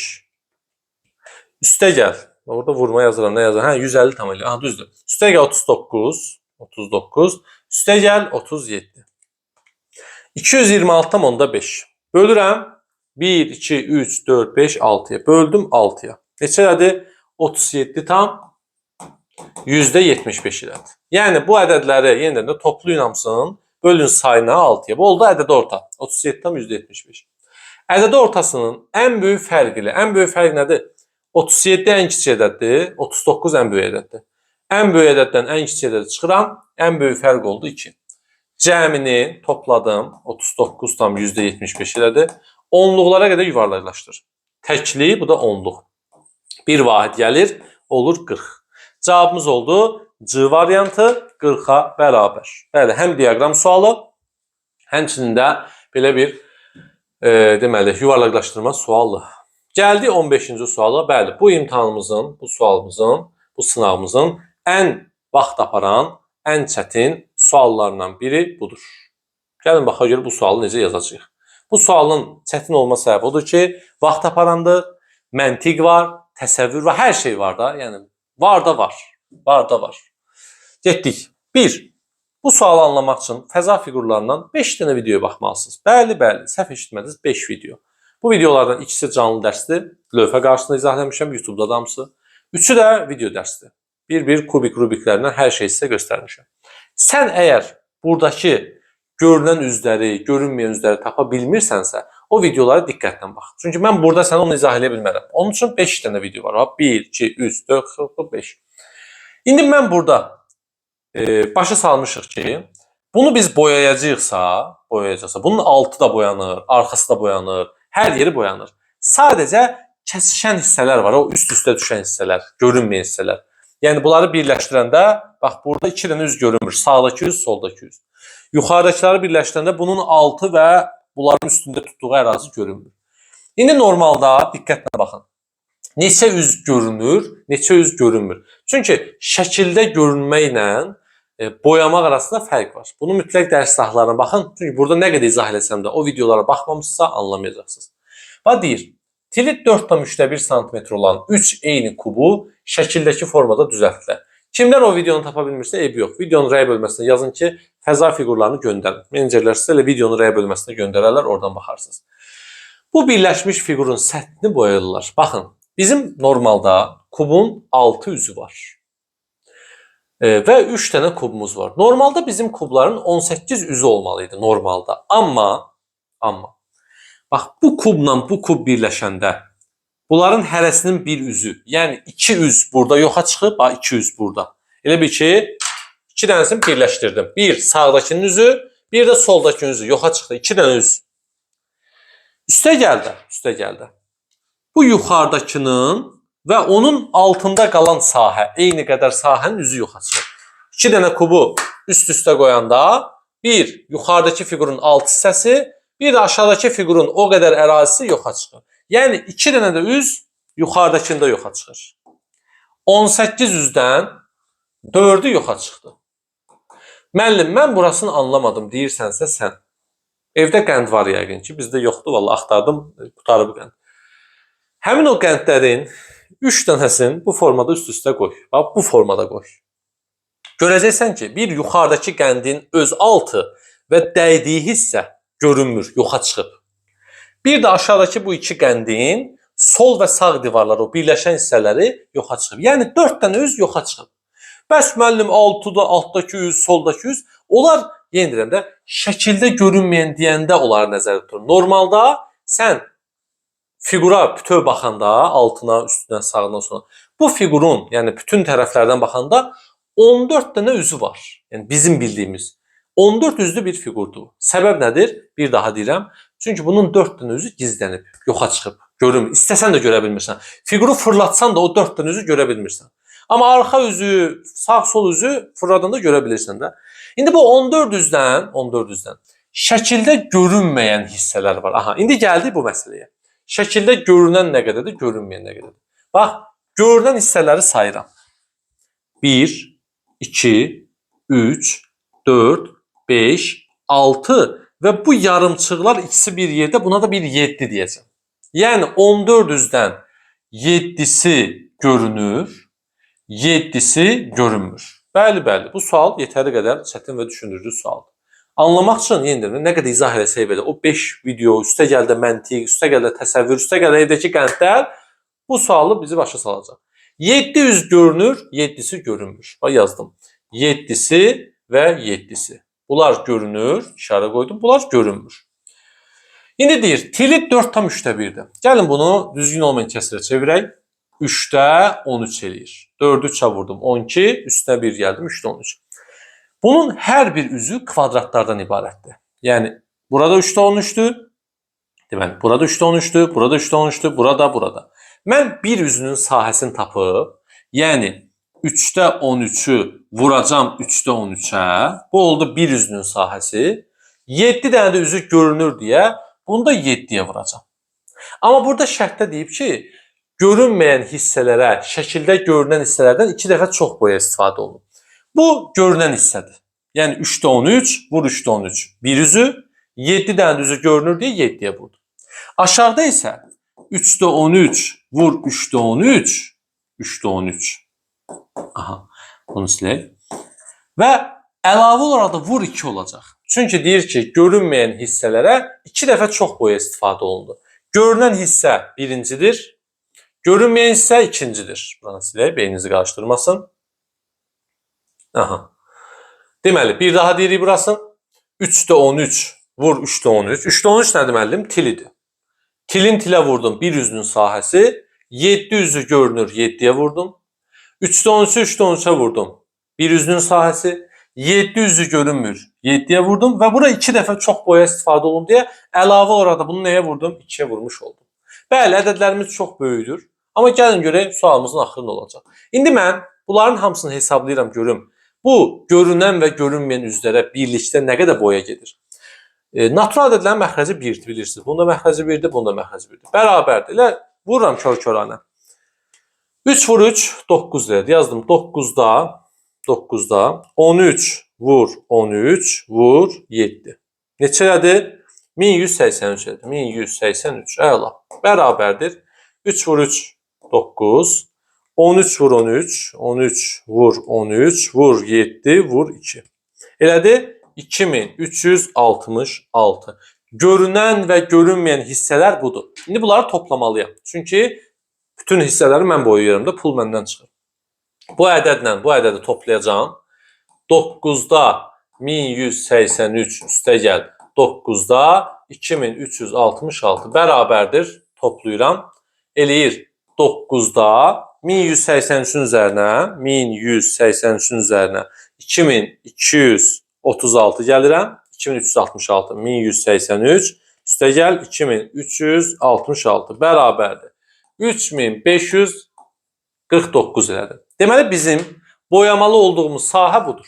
[SPEAKER 1] Üstəgəl. Orada vurma yazıram. Nə yazıram? 150 tam eləyir. Düzdür. Üstəgəl 39. 39. Üstəgəl 37. 226,5. Bölürəm. 1, 2, 3, 4, 5, 6'ya. Böldüm 6'ya. Neçədir? 37 tam %75 elədir. Yəni bu ədədləri yeniden də toplayın hamısının, bölün sayına 6'ya. Bu oldu ədəd orta. 37 tam %75. Ədəd ortasının ən böyük fərqi ilə. Ən böyük fərq nədir? 37 ən kiçik ədəddir, 39 ən böyük ədəddir. Ən böyük ədəddən ən kiçik ədədə çıxıram, ən böyük fərq oldu 2. Cəmini topladım, 39 tam %75 elədir. Onluqlara qədər yuvarlaqlaşdır. Təkli, bu da onluq. Bir vahid gəlir, olur 40. Cavabımız oldu C variantı 40'a bərabər. Bəli, həm diaqram sualı, həmçinin də belə bir deməli, yuvarlaqlaşdırma sualı. Gəldi 15-ci suala. Bəli, bu imtahanımızın, bu sualımızın, bu sınavımızın ən vaxt aparan, ən çətin suallarından biri budur. Gəlin baxa görə bu sualı necə yazacağıq. Bu sualın çətin olma səbəbi odur ki, vaxt aparandır, məntiq var, təsəvvür var, hər şey var da. Yəni, var da var, var da var. Getdik. 1. Bu sualı anlamaq üçün fəza fiqurlarından 5 dənə videoya baxmalısınız. Bəli, bəli, səhv eşitmədiniz, 5 video. Bu videolardan ikisi canlı dərsdir. Lövhə qarşısında izah eləmişəm, YouTube'da da hamısı. Üçü də video dərsdir. Bir-bir kubik rubiklərindən hər şey sizə göstərmişəm. Sən əgər buradakı görünən üzləri, görünməyən üzləri tapa bilmirsənsə, o videolara diqqətlə bax. Çünki mən burada sənə onu izah edə bilmərəm. Onun üçün 5 dənə video var. 1, 2, 3, 4, 5. İndi mən burada başa salmışıq ki, bunu biz boyayacaqsa, bunun altı da boyanır, arxası da boyanır, hər yeri boyanır. Sadəcə kəsişən hissələr var, o üst-üstə düşən hissələr, görünməyən hissələr. Yəni bunları birləşdirəndə, bax burada 2 dənə üz görünmür, sağdakı üz, soldakı üz. Yuxarıdakıları birləşdirəndə bunun altı və bunların üstündə tutduğu ərazi görünmür. İndi normalda diqqətlə baxın. Neçə üz görünür, neçə üz görünmür. Çünki şəkildə görünməklə boyamaq arasında fərq var. Bunu mütləq dərs sahlarına baxın. Çünki burada nə qədər izah eləsəm də o videolara baxmamışsa anlamayacaqsınız. Və deyir, tili 4,1 cm olan 3 eyni kubu şəkildəki formada düzəltdilər. Kimlər o videonu tapa bilmirsə, eybi yox. Videonun rəy bölməsinə yazın ki, fəza fiqurlarını göndərin. Menecerlər sizə elə videonu rəy bölməsinə göndərərlər, oradan baxarsınız. Bu birləşmiş fiqurun səthini boyayırlar. Baxın, bizim normalda kubun 6 üzü var. Və 3 dənə kubumuz var. Normalda bizim kubların 18 üzü olmalıydı normalda. Amma bax bu kubla bu kub birləşəndə bunların hərəsinin bir üzü, yəni 2 üz burada yoxa çıxıb, 2 üz burada. Elə bir ki, 2 dənəsini birləşdirdim. Bir sağdakının üzü, bir də soldakının üzü yoxa çıxdı. 2 dənə üz. Üstə gəldi. Bu yuxarıdakının və onun altında qalan sahə, eyni qədər sahənin üzü yoxa çıxır. 2 dənə kubu üst-üstə qoyanda, bir yuxarıdakı fiqurun alt hissəsi, bir də aşağıdakı fiqurun o qədər ərazisi yoxa çıxır. Yəni 2 dənə də üz yuxarıdakında yoxa çıxır. 18 üzdən 4'ü yoxa çıxdı. Müəllim, mən burasını anlamadım deyirsənsə sən. Evdə qənd var yəqin ki, bizdə yoxdur, vallahi axtardım, qutarıb qənd. Həmin o qəndlərin 3 dənəsini bu formada üst-üstə qoy. Bax, bu formada qoy. Görəcəksən ki, bir yuxarıdakı qəndin öz altı və dəydiyi hissə görünmür, yoxa çıxıb. Bir də aşağıdakı bu 2 qəndin sol və sağ divarları, o birləşən hissələri yoxa çıxıb. Yəni 4 dənə üz yoxa çıxıb. Bəs müəllim altdakı üz, soldakı üz, onlar yenə deyirəm də şəkildə görünməyən deyəndə onları nəzərdə tutur. Normalda sən fiqura bütöv baxanda altına, üstündən, sağından, sonra Bu fiqurun, yəni bütün tərəflərdən baxanda 14 dənə üzü var. Yəni bizim bildiyimiz 14 üzlü bir fiqurdur. Səbəb nədir? Bir daha deyirəm. Çünki bunun 4 dənə üzü gizlənib, yoxa çıxıb, görünmür. İstəsən də görə bilmirsən. Fiquru fırlatsan da o 4 dənə üzü görə bilmirsən. Amma arxa üzü, sağ-sol üzü fırladanda görə bilirsən də. İndi bu 14 üzdən şəkildə görünməyən hissələr var. Aha, indi gəldik bu məsələyə. Şəkildə görünən nə qədərdir, görünməyən nə qədərdir? Bax, görünən hissələri sayıram. 1, 2, 3, 4, 5, 6 və bu yarımçıqlar ikisi bir yerdə, buna da bir 7 deyəcəm. Yəni 14 üzdən 7-si görünür, 7-si görünmür. Bəli, bu sual yetəri qədər çətin və düşündürücü sualdır. Anlamaq üçün yenə nə qədər izah eləsək belə, o 5 video, üstə gəl də məntiq, üstə gəl də təsəvvür, üstə gəl də evdəki qəndlər bu sualı bizi başa salacaq. 700 görünür, 7-si görünmür. Bax yazdım. 7-si və 7-si. Bunlar görünür, işarə qoydum, bunlar görünmür. İndi deyir, tili 4 tam 3'də 1'dir. Gəlin bunu düzgün olmayan kəsrə çevirək. 3'də 13 eləyir. 4'ü 3'ə vurdum, 12, üstünə 1 gəldim, 3'də 13. Bunun hər bir üzü kvadratlardan ibarətdir. Yəni, burada 3'də 13'dür. Deməli, burada 3'də 13'dür, burada 3'də 13'dür, burada. Mən bir üzünün sahəsini tapıb, yəni 3'də 13'ü vuracam 3'də 13'ə. Bu oldu bir üzünün sahəsi. 7 dənə də üzü görünür deyə bunu da 7'yə vuracam. Amma burada şərtdə deyib ki, görünməyən hissələrə, şəkildə görünən hissələrdən 2 dəfə çox boya istifadə olunur. Bu görünən hissədir. Yəni 3'də 13, vur 3'də 13. Bir üzü, 7 dənə üzü görünür deyə 7'yə vurdum. Aşağıda isə 3'də 13, vur 3'də 13, 3'də 13. Aha, bunu silək. Və əlavə olaraq da vur 2 olacaq. Çünki deyir ki, görünməyən hissələrə 2 dəfə çox boya istifadə olundu. Görünən hissə birincidir, görünməyən hissə ikincidir. Buranı silək, beyninizi qarışdırmasın. Aha. Deməli, bir daha deyirik burasını. 3'də 13, vur 3'də 13. 3'də 13 nə deməlidir? Tilidir. Tilin tilə vurdum, bir üzünün sahəsi. 7 üzü görünür, 7'yə vurdum. 3'də 13'ü 3'də 13'ə vurdum. Bir üzünün sahəsi. 7 üzü görünmür, 7'yə vurdum və bura 2 dəfə çox boya istifadə olundu deyə əlavə olaraq da bunu nəyə vurdum? 2'yə vurmuş oldum. Bəli, ədədlərimiz çox böyükdür. Amma gəlin görək sualımızın axırı nə olacaq. İndi mən bunların hamısını hesablayıram görüm. Bu görünən və görünməyən üzlərə birlikdə nə qədər boya gedir? Natural ədədlərin məxrəci 1'dir, bilirsiniz. Bunda məxrəci 1'dir, bunda məxrəci 1'dir. Bərabərdir. Elə vururam kör-köranə. 3 vur 3, 9 deyir. Yazdım 9'da 13 vur 13 vur 7. Neçədir? 1183 edir. 1183. Əla. Bərabərdir. 3 vur 3 9. 13 vur 13. 13 vur 13 vur 7 vur 2. Elədir? 2366. Görünən və görünməyən hissələr budur. İndi bunları toplamalıyam. Çünki bütün hissələri mən boyayıram da pul məndən çıxır. Bu ədədlə bu ədədi toplayacağım. 9'da 1183 üstə gəl. 9'da 2366 bərabərdir. Toplayıram. Eləyir 9'da 1183'ün üzərinə 2236 gəlirəm. 2366 1183 üstə gəl 2366 bərabərdir. 3549 elədir. Deməli bizim boyamalı olduğumuz sahə budur.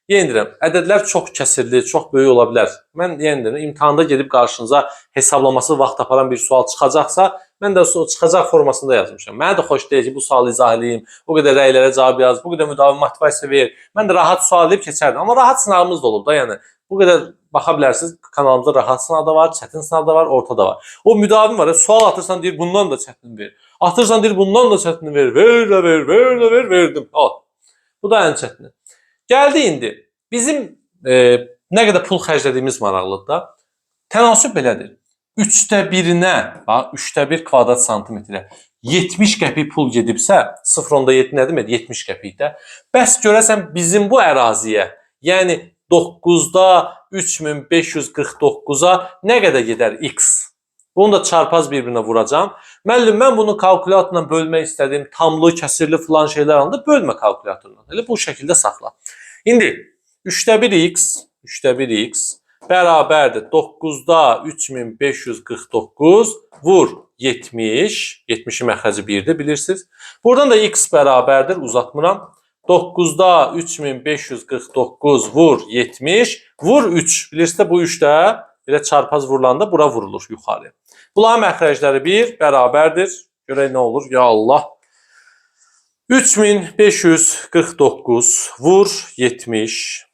[SPEAKER 1] Yenə deyirəm, ədədlər çox kəsirli, çox böyük ola bilər. Mən yenə deyirəm, imtahanda gedib qarşınıza hesablaması vaxt aparan bir sual çıxacaqsa, mən də o çıxacaq formasında yazmışam. Mənə də xoş deyil ki, bu sualı izah edeyim, bu qədər rəylərə cavab yaz, bu qədər müdavim motivasiya ver. Mən də rahat sual edib keçərdim. Amma rahat sınavımız da olub da, yəni. Bu qədər baxa bilərsiniz, kanalımızda rahat sınav da var, çətin sınav da var, orta da var. O müdavim var, sual atırsan deyir, bundan da çətin ver. Atırsan deyir, bundan da çətin ver. Ver, verdim. Al. Bu da ən çətini. Gəldi indi. Bizim nə qədər pul xərclədiyimiz maraqlıdır da. Tənasüb belədir. 3'də 1'inə, bax 3'də 1 kvadrat santimetrə 70 qəpik pul gedibsə, 0.7 nə demək? 70 qəpikdə. Bəs görəsən bizim bu əraziyə, yəni 9'da 3549'a nə qədər gedər x? Bunu da çarpaz bir-birinə vuracağam. Müəllim, mən bunu kalkulatorla bölmək istədim. Tamlı, kəsirli filan şeylər alanda bölmə kalkulatorla. Elə bu şəkildə saxla. İndi 3'də 1x bərabərdir 9'da 3549 vur 70. 70'in məxrəci 1'dir bilirsiniz. Buradan da x bərabərdir uzatmıram. 9'da 3549 vur 70 vur 3. Bilirsiniz bu 3 də belə çarpaz vurulanda bura vurulur yuxarı. Bunların məxrəcləri 1 bərabərdir. Görək nə olur? Ya Allah. 3549 vur 70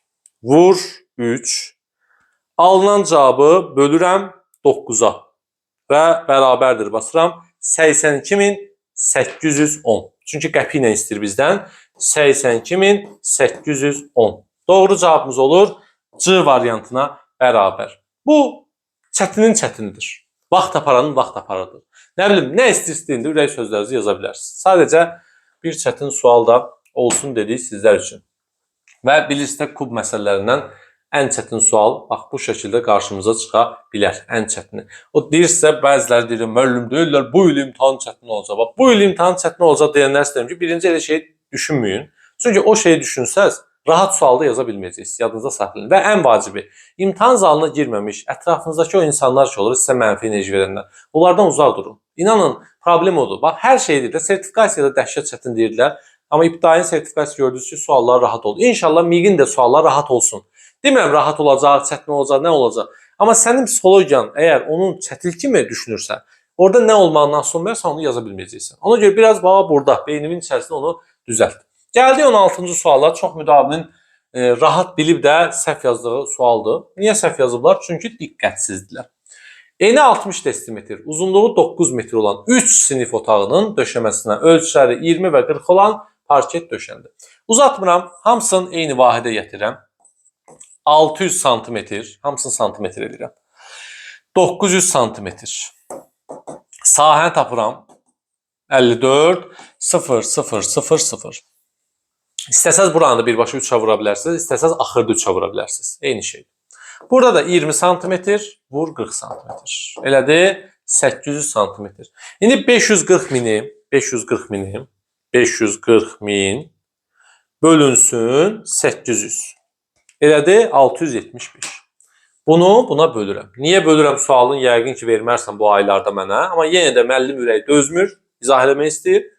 [SPEAKER 1] vur 3. Alınan cavabı bölürəm 9'a və bərabərdir basıram 82810. Çünki qəpi ilə istəyir bizdən 82810. Doğru cavabımız olur C variantına bərabər. Bu çətinin çətinidir. Vaxt aparanın vaxt aparıdır. Nə bilim, nə istəyirsə ürək sözlərinizi yaza bilərsiniz. Sadəcə bir çətin sual da olsun dedik sizlər üçün. Və bilirsiniz kub məsələlərindən ən çətin sual bax bu şəkildə qarşımıza çıxa bilər, ən çətini. O deyirsə bəziləri deyir, müəllim deyirlər bu il imtahan çətin olacaq. Bax bu il imtahan çətin olacaq deyənlər istəyirəm ki, birinci elə şey düşünməyin. Çünki o şeyi düşünsəz, rahat sualda yaza bilməyəcəksiniz, yadınıza saxlayın. Və ən vacibi, imtahan zalına girməmiş, ətrafınızdakı o insanlar ki olur, sizə mənfi enerji verənlər, onlardan uzaq durun. İnanın, problem odur. Bax, hər şey deyirlər, sertifikasiyada dəhşət çətin deyirlər. Amma ibtidai sertifikasiya gördünüz ki, suallar rahat olur. İnşallah MİQ-in də suallar rahat olsun. Demirəm rahat olacaq, çətin olacaq, nə olacaq. Amma sənin psixologiyan əgər onun çətin kimi düşünürsə, orada nə olmağından asılmayarsa onu yaza bilməyəcəksən. Ona görə biraz bax burada, beynimin içərisində onu düzəlt. Gəldik 16-cı suala. Çox müdavinin rahat bilib də səhv yazdığı sualdır. Niyə səhv yazıblar? Çünki diqqətsizdirlər. Eni 60 desimetr, uzunluğu 9 metr olan 3 sinif otağının döşəməsinə ölçüləri 20 və 40 olan parket döşəndi. Uzatmıram, hamısını eyni vahidə gətirirəm. 600 santimetr, hamısını santimetr edirəm. 900 santimetr. Sahəni tapıram. 54, 0, 0, 0, 0. İstəsəz buranı da birbaşa 3'ə vura bilərsiniz, istəsəz axırda 3'ə vura bilərsiniz. Eyni şey. Burada da 20 santimetr, vur 40 santimetr. Elədir 800 santimetr. İndi 540 min bölünsün 800. Elədir 675. Bunu buna bölürəm. Niyə bölürəm sualın yəqin ki vermərsən bu aylarda mənə. Amma yenə də müəllim ürəyi dözmür, izah eləmək istəyir.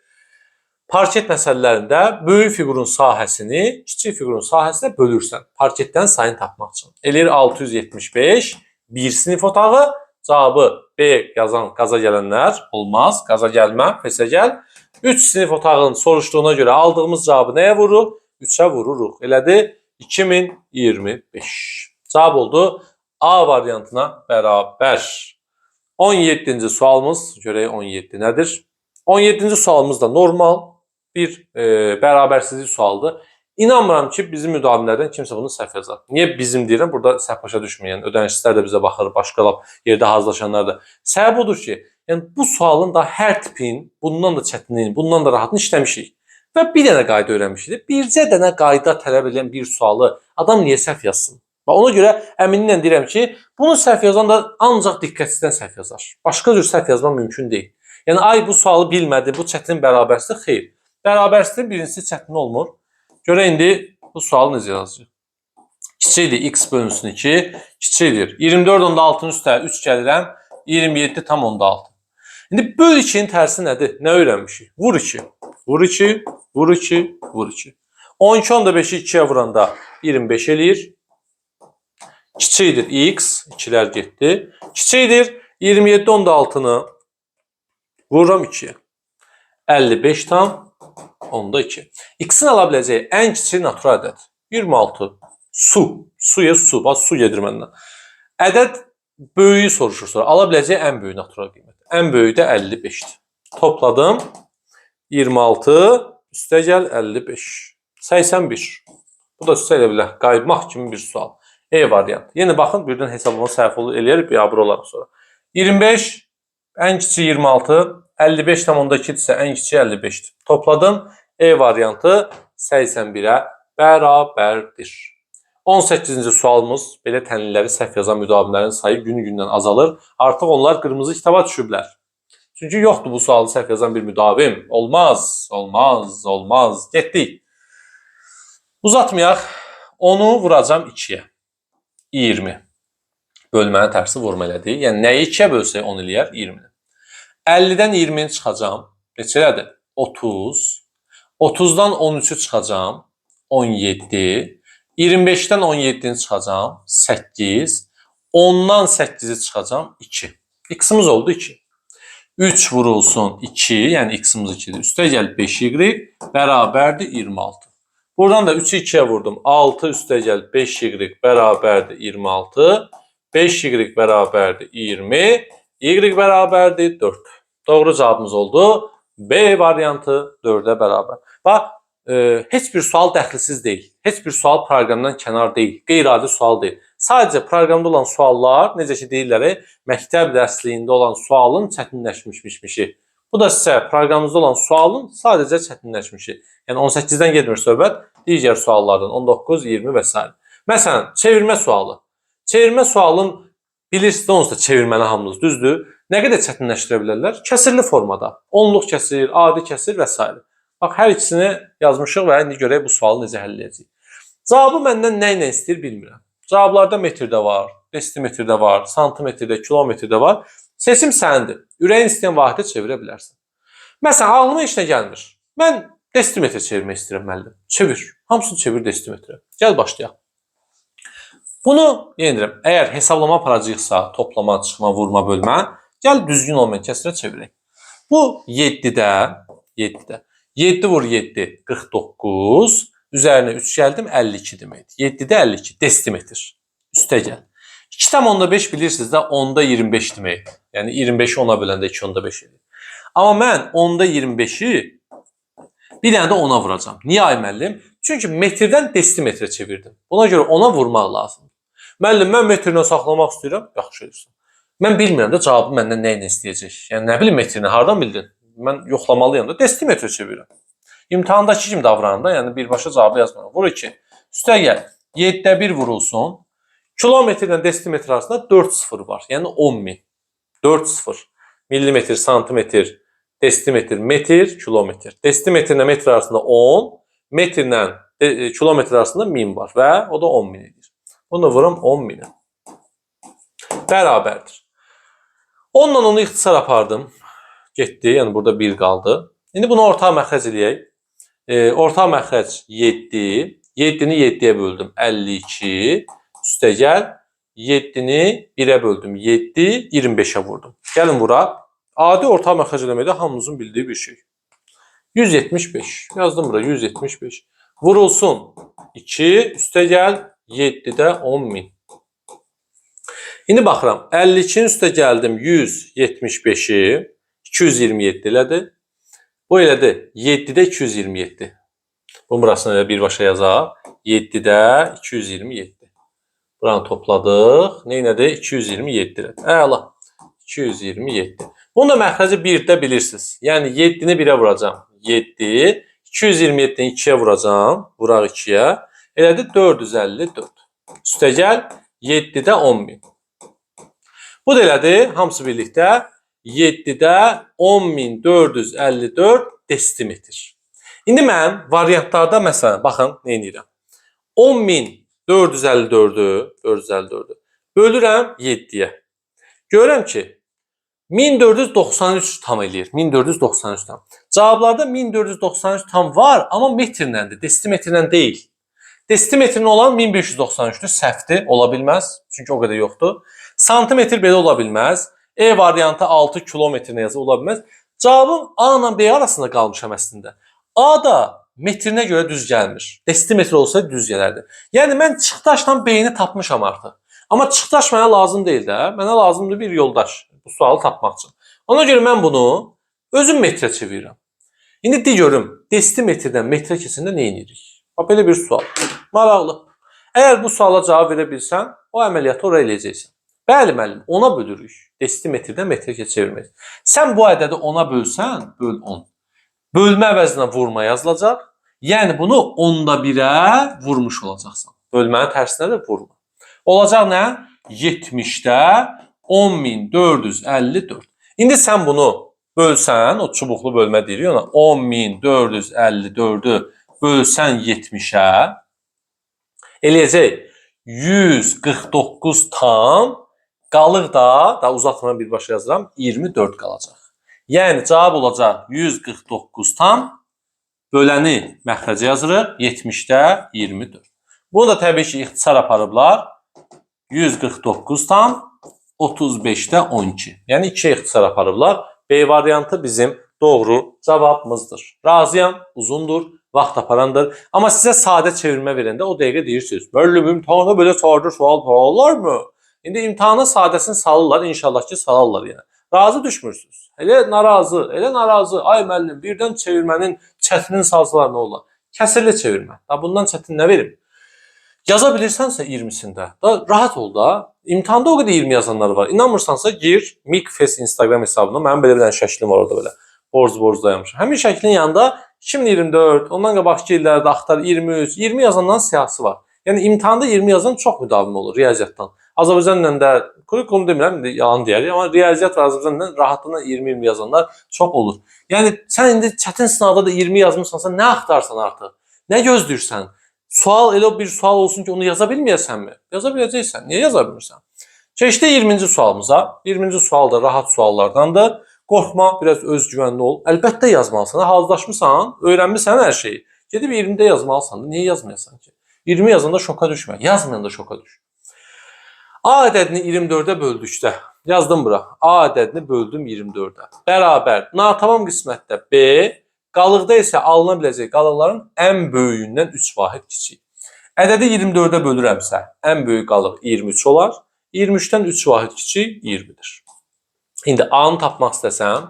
[SPEAKER 1] Parket məsələlərində böyük fiqurun sahəsini kiçik fiqurun sahəsinə bölürsən. Parketdən sayını tapmaq üçün. Eləyir 675, bir sinif otağı. Cavabı B yazan qaza gələnlər olmaz. Qaza gəlmə, fesə gəl. 3 sinif otağının soruşduğuna görə aldığımız cavabı nəyə vururuq? 3'ə vururuq. Elədir 2025. Cavab oldu A variantına bərabər. 17-ci sualımız, görək 17 nədir? 17-ci sualımız da normal bir bərabərsizlik sualdır. İnanmıram ki, bizim müdavinlərdən kimsə bunu səhv yazar. Niyə bizim deyirəm? Burada səhv başa düşməyən ödənişçilər də bizə baxır, başqa yerdə hazırlaşanlar da. Səbəb odur ki, yəni bu sualın da hər tipin, bundan da çətinliyin, bundan da rahatını işləmişik. Və bir dənə qayda öyrənmişik. Bircə dənə qayda tələb edən bir sualı adam niyə səhv yazsın? Və ona görə əminliklə deyirəm ki, bunu səhv yazan da ancaq diqqətsizdən səhv yazar. Başqa cür səhv yazmaq mümkün deyil. Yəni ay bu sualı bilmədi, bu çətin bərabərsizlik xeyr. Bərabərsizlik birincisi çətin olmur. Görə indi bu sualı necə yazacağıq? Kiçikdir x bölünsün 2, kiçikdir. 24 onda 6'ın üstə 3 gəlirəm, 27 tam onda 6. İndi böl 2'nin tərsi nədir? Nə öyrənmişik? Vur 2, vur 2, vur 2, vur 2. 12 onda 5'i 2'yə vuranda 25 eləyir. Kiçikdir x, 2'lər getdi. Kiçikdir 27 onda 6'nı vururam 2'yə. 55 tam onda 2. X'in ala biləcəyi ən kiçik natural ədəd. 26. Su. Suya su. Bax su gedir məndən. Ədəd böyüyü soruşur sonra. Ala biləcəyi ən böyük natural qiymət. Ən böyüyü də 55'dir. Topladım. 26 üstə gəl 55. 81. Bu da üstə elə bilər. Qayıtmaq kimi bir sual. E variant. Yenə baxın birdən hesablama səhv olur eləyər biabır olaraq sonra. 25 ən kiçik 26, 55 tam onda 2-dirsə ən kiçik 55'dir. Topladım. E variantı 81'ə bərabərdir. 18-ci sualımız belə tənliləri səhv yazan müdavimlərin sayı gün-gündən azalır. Artıq onlar qırmızı kitaba düşüblər. Çünki yoxdur bu sualı səhv yazan bir müdavim. Olmaz, olmaz, olmaz. Getdik. Uzatmayaq. Onu vuracam 2-yə. 20. Bölmənin tərsi vurma elədik. Yəni nəyi 2-yə bölsək 10 eləyər? 20-ni. 50-dən 20-ni çıxacam. Neçə elədir? 30. 30-dan 13-ü çıxacam. 17. 25-dən 17-ni çıxacam. 8. 10-dan 8-i çıxacam. 2. X-imiz oldu 2. 3 vurulsun 2, yəni x-imiz 2-dir. Üstə gəl 5y bərabərdir 26. Buradan da 3-ü 2-yə vurdum. 6 üstə gəl 5y bərabərdir 26. 5y bərabərdir 20. Y bərabərdir 4. Doğru cavabımız oldu. B variantı 4-ə bərabər. Bax, heç bir sual dəxilsiz deyil. Heç bir sual proqramdan kənar deyil. Qeyri-adi sual deyil. Sadəcə proqramda olan suallar, necə ki deyirlər, məktəb dərsliyində olan sualın çətinləşmişi. Bu da sizə proqramınızda olan sualın sadəcə çətinləşmişi. Yəni 18-dən getmir söhbət, digər suallardan 19, 20 və s. Məsələn, çevirmə sualı. Çevirmə sualın bilirsiniz, onsuz da çevirməni hamınız düzdür. Nə qədər çətinləşdirə bilərlər? Kəsirli formada. Onluq kəsir, adi kəsir və s. Bax, hər ikisini yazmışıq və indi görək bu sualı necə həll edəcəyik. Cavabı məndən nə ilə istəyir bilmirəm. Cavablarda metrdə var, desimetrdə var, santimetrdə, kilometrdə var. Seçim sənindir. Ürəyin istəyən vahidə çevirə bilərsən. Məsələn, ağlıma heç nə gəlmir. Mən desimetrə çevirmək istəyirəm müəllim. Çevir. Hamısını çevir desimetrə. Gəl başlayaq. Bunu yenirəm. Əgər hesablama aparacaqsa, toplama, çıxma, vurma, bölmə, gəl düzgün olmayan kəsrə çevirək. Bu 7-də 7 vur 7, 49. Üzərinə 3 gəldim, 52 deməkdir. 7-də 52, desimetr. Üstə gəl. 2,5 bilirsiniz də 10-da 25 deməkdir. Yəni 25-i 10-a böləndə 2,5 edir. Amma mən 10-da 25-i bir dənə də 10-a vuracam. Niyə ay müəllim? Çünki metrdən desimetrə çevirdim. Buna görə 10-a vurmaq lazımdır. Müəllim, mən metrlə saxlamaq istəyirəm. Yaxşı edirsən. Mən bilmirəm də cavabı məndən nə ilə istəyəcək. Yəni nə bilim metrini hardan bildin? Mən yoxlamalıyam da desimetrə çevirirəm. İmtahandakı kimi davrananda, yəni birbaşa cavabı yazmıram. Vur 2. Üstə gəl. 7-də 1 vurulsun. Kilometrlə desimetr arasında 4 sıfır var. Yəni 10.000. 4 sıfır. Millimetr, santimetr, desimetr, metr, kilometr. Desimetrlə metr arasında 10, metrlə kilometr arasında 1000 var və o da 10.000 edir. Bunu vurum 10.000'e. Bərabərdir. Onunla onu ixtisar apardım. Getdi, yəni burada 1 qaldı. İndi bunu orta məxrəc eləyək. Orta məxrəc 7. 7-ni 7-yə böldüm 52. Üstə gəl. 7-ni 1-ə böldüm 7. 25-ə vurdum. Gəlin bura. Adi orta məxrəc eləməkdə hamımızın bildiyi bir şey. 175. Yazdım bura 175. Vurulsun 2. Üstə gəl. 7-də 10.000. İndi baxıram. 52-nin üstə gəldim 175-i. 227 elədi. Bu elədi 7-də 227. Bunun burasını elə birbaşa yazaq. 7-də 227. Buranı topladıq. Neynədir? 227 elədi. Əla. 227. Bunun da məxrəci 1-də bilirsiniz. Yəni 7-ni 1-ə vuracam. 7. 227-ni 2-yə vuracam. Vuraq 2-yə. Elədi 454. Üstə gəl. 7-də 10.000. Bu da elədi. Hamısı birlikdə. 7-də 10.454 desimetr. İndi mən variantlarda məsələn, baxın, nə edirəm? 10.454-ü bölürəm 7-yə. Görürəm ki, 1493 tam eləyir. 1493 tam. Cavablarda 1493 tam var, amma metrləndir, desimetrlə deyil. Desimetrin olan 1593-dür, səhvdir, ola bilməz. Çünki o qədər yoxdur. Santimetr belə ola bilməz. E variantı 6 kilometrinə yazı ola bilməz. Cavabım A ilə B arasında qalmışam əslində. A da metrinə görə düz gəlmir. Desimetr olsa düz gələrdi. Yəni mən çıxdaşla B-ni tapmışam artıq. Amma çıxdaş mənə lazım deyil də. Mənə lazımdır bir yoldaş bu sualı tapmaq üçün. Ona görə mən bunu özüm metrə çevirirəm. İndi de görüm, desimetrdən metrə keçəndə nə edirik? Bax, belə bir sual. Maraqlı. Əgər bu suala cavab verə bilsən, o əməliyyatı oraya eləyəcəksən. Bəli müəllim, 10-a bölürük. Desimetrdən metrə çevirmək. Sən bu ədədi 10-a bölsən, böl 10. Bölmə əvəzinə vurma yazılacaq. Yəni bunu 10-da 1-ə vurmuş olacaqsan. bölmənin tərsinə də vurma. Olacaq nə? 70-də 10.454. İndi sən bunu bölsən, o çubuqlu bölmə deyirik ona, 10.454-ü bölsən 70-ə, eləyəcək 149 tam, qalıq da uzatmadan birbaşa yazıram, 24 qalacaq. Yəni, cavab olacaq 149 tam, böləni məxrəcə yazırıq, 70-də 24. Bunu da təbii ki, ixtisar aparıblar. 149 tam, 35-də 12. Yəni, 2 ixtisar aparıblar. B variantı bizim doğru cavabımızdır. Razıyam, uzundur, vaxt aparandır. Amma sizə sadə çevirmə verəndə o dəqiqə deyirsiniz. Müəllim, imtahana belə sadə sual sorarlar mı? İndi imtahana sadəsini salırlar, inşallah ki, salarlar yəni. Razı düşmürsünüz. Elə narazı. Ay müəllim, birdən çevirmənin çətinin salsalar nə olar? Kəsirli çevirmə. Bundan çətin nə verim? Yaza bilirsənsə 20-sində, rahat ol da. İmtahanda o qədər 20 yazanlar var. İnanmırsansa gir MikFest Instagram hesabına. Mənim belə bir dənə şəklim var orada belə. Borc dayanmışam. Həmin şəklin yanında 2024, ondan qabaqki illərdə axtar 23, 20 yazanların siyahısı var. Yəni imtahanda 20 yazan çox müdavim olur riyaziyyatdan. Azərbaycanla da kurikulum demirəm, yalan deyərik, amma riyaziyyat və Azərbaycanla rahatlığına 20-20 yazanlar çox olur. Yəni sən indi çətin sınavda da 20 yazmısansa nə axtarsan artıq? Nə gözləyirsən? Sual elə bir sual olsun ki, onu yaza bilməyəsənmi? Yaza biləcəksən. Niyə yaza bilmirsən? Keçdik 20-ci sualımıza. 20-ci sual da rahat suallardandır. Qorxma, biraz özgüvənli ol. Əlbəttə yazmalısan. Hazırlaşmısan, öyrənmisən hər şeyi. Gedib 20-də yazmalısan. Niyə yazmayasan ki? 20 yazanda şoka düşmə. Yazmayanda şoka düş. A ədədini 24-ə böldükdə, yazdım bura. A ədədini böldüm 24-ə. Bərabər. Natamam qismətdə B, qalıqda isə alına biləcək qalıqların ən böyüyündən 3 vahid kiçik. Ədədi 24-ə bölürəmsə, ən böyük qalıq 23 olar. 23-dən 3 vahid kiçik 20-dir. İndi A-nı tapmaq istəsəm,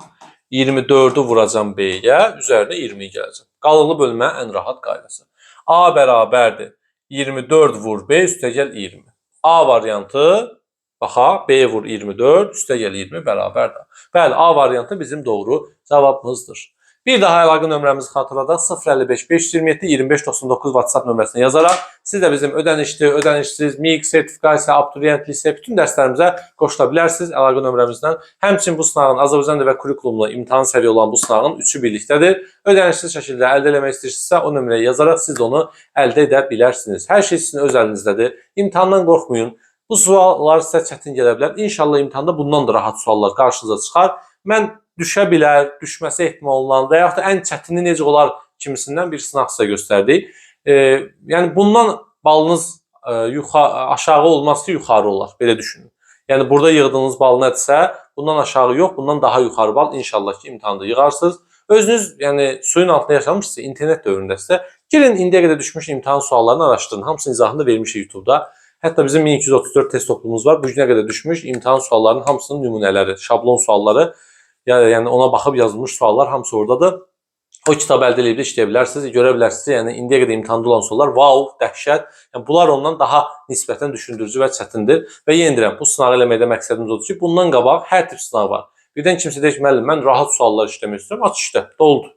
[SPEAKER 1] 24-ü vuracam B-yə, üzərinə 20-yi gələcəm. Qalıqlı bölmə ən rahat qaydası. A bərabərdir. 24 vur B, üstəgəl 20. A variantı, baxa, B vur 24, üstəgəl 20 bərabərdir. Bəli, A variantı bizim doğru cavabımızdır. Bir daha əlaqə nömrəmizi xatırladaq. 055 527 25 99 WhatsApp nömrəsinə yazaraq siz də bizim ödənişli, ödənişsiz, MİQ, sertifikasiya, abituriyent, lise bütün dərslərimizə qoşula bilərsiniz əlaqə nömrəmizdən. Həmçinin bu sınağın Azərbaycan dili və kurikulumlu imtahan səviyyə olan bu sınağın üçü birlikdədir. Ödənişsiz şəkildə əldə etmək istəyirsinizsə o nömrəyə yazaraq siz onu əldə edə bilərsiniz. Hər şey sizin öz əlinizdədir. İmtahandan qorxmayın. Bu suallar sizə çətin gələ bilər. İnşallah imtahanda bundan da rahat suallar qarşınıza çıxar. Mən düşə bilər, düşməsi ehtimal olunan və yaxud da ən çətini necə olar kimisindən bir sınaq sizə göstərdik. Yəni bundan balınız aşağı olmaz ki, yuxarı olar. Belə düşünün. Yəni burada yığdığınız bal nədirsə, bundan aşağı yox, bundan daha yuxarı bal inşallah ki, imtahanda yığarsınız. Özünüz yəni suyun altında yaşamışsınızsa, internet dövründəsə, girin indiyə qədər düşmüş imtahan suallarını araşdırın. Hamısının izahını vermişik YouTube-da. Hətta bizim 1234 test toplumumuz var. Bu günə qədər düşmüş imtahan suallarının hamısının nümunələri, şablon sualları, yəni ona baxıb yazılmış suallar hamısı oradadır. O kitabı əldə edib işləyə bilərsiniz, görə bilərsiniz. Yəni indiyə qədər imtahanda olan suallar, wow, dəhşət. Yəni bunlar ondan daha nisbətən düşündürücü və çətindir. Və yenə deyirəm, bu sınağı eləməkdə məqsədimiz odur ki, bundan qabaq hər tip sınaq var. Birdən kimsə deyir ki, müəllim, mən rahat suallar işləmək istəyirəm, aç işlə, doldu.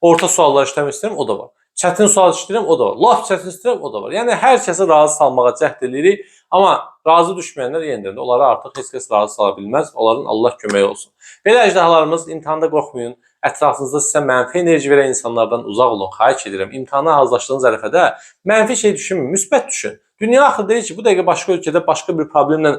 [SPEAKER 1] Orta suallar işləmək istəyirəm, o da var. Çətin sual işləyirəm, o da var. Laf çətin istəyirəm, o da var. Yəni hər kəsi razı salmağa cəhd edirik. Amma razı düşməyənlər yenə də onları artıq heç kəs razı sala bilməz. Onların Allah köməyi olsun. Belə əcdahalarımız, imtahanda qorxmayın. Ətrafınızda sizə mənfi enerji verən insanlardan uzaq olun. Xahiş edirəm. İmtahana hazırlaşdığınız ərəfədə mənfi şey düşünməyin, müsbət düşün. Dünya axı deyir ki, bu dəqiqə başqa ölkədə başqa bir problemlə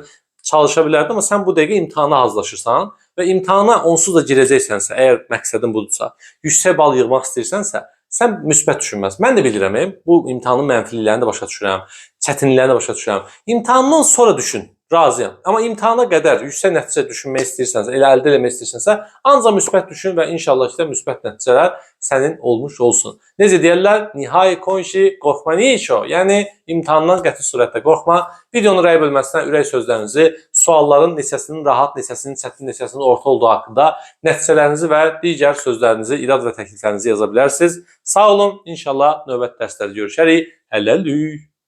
[SPEAKER 1] çalışa bilərdi, amma sən bu dəqiqə imtahana hazırlaşırsan və imtahana onsuz da girəcəksənsə, əgər məqsədin budursa, yüksək bal yığmaq istəyirsənsə, sən müsbət düşünməz. Mən də bilirəm, bu imtahanın mənfiliklərini də başa düşürəm, çətinliklərini də başa düşürəm. İmtahandan sonra düşün, razıyam. Amma imtahana qədər yüksək nəticə düşünmək istəyirsənsə, elə əldə etmək istəyirsənsə, ancaq müsbət düşün və inşallah ki, müsbət nəticələr sənin olmuş olsun. Necə deyirlər? Nihai konşi qorxma niço. Yəni imtahandan qəti surətdə qorxma. Videonun rəy bölməsinə ürək sözlərinizi, sualların neçəsinin rahat, neçəsinin çətin, neçəsinin orta olduğu haqqında nəticələrinizi və digər sözlərinizi, irad və təkliflərinizi yaza bilərsiniz. Sağ olun. İnşallah növbəti dərslərdə görüşərik. Hələlik.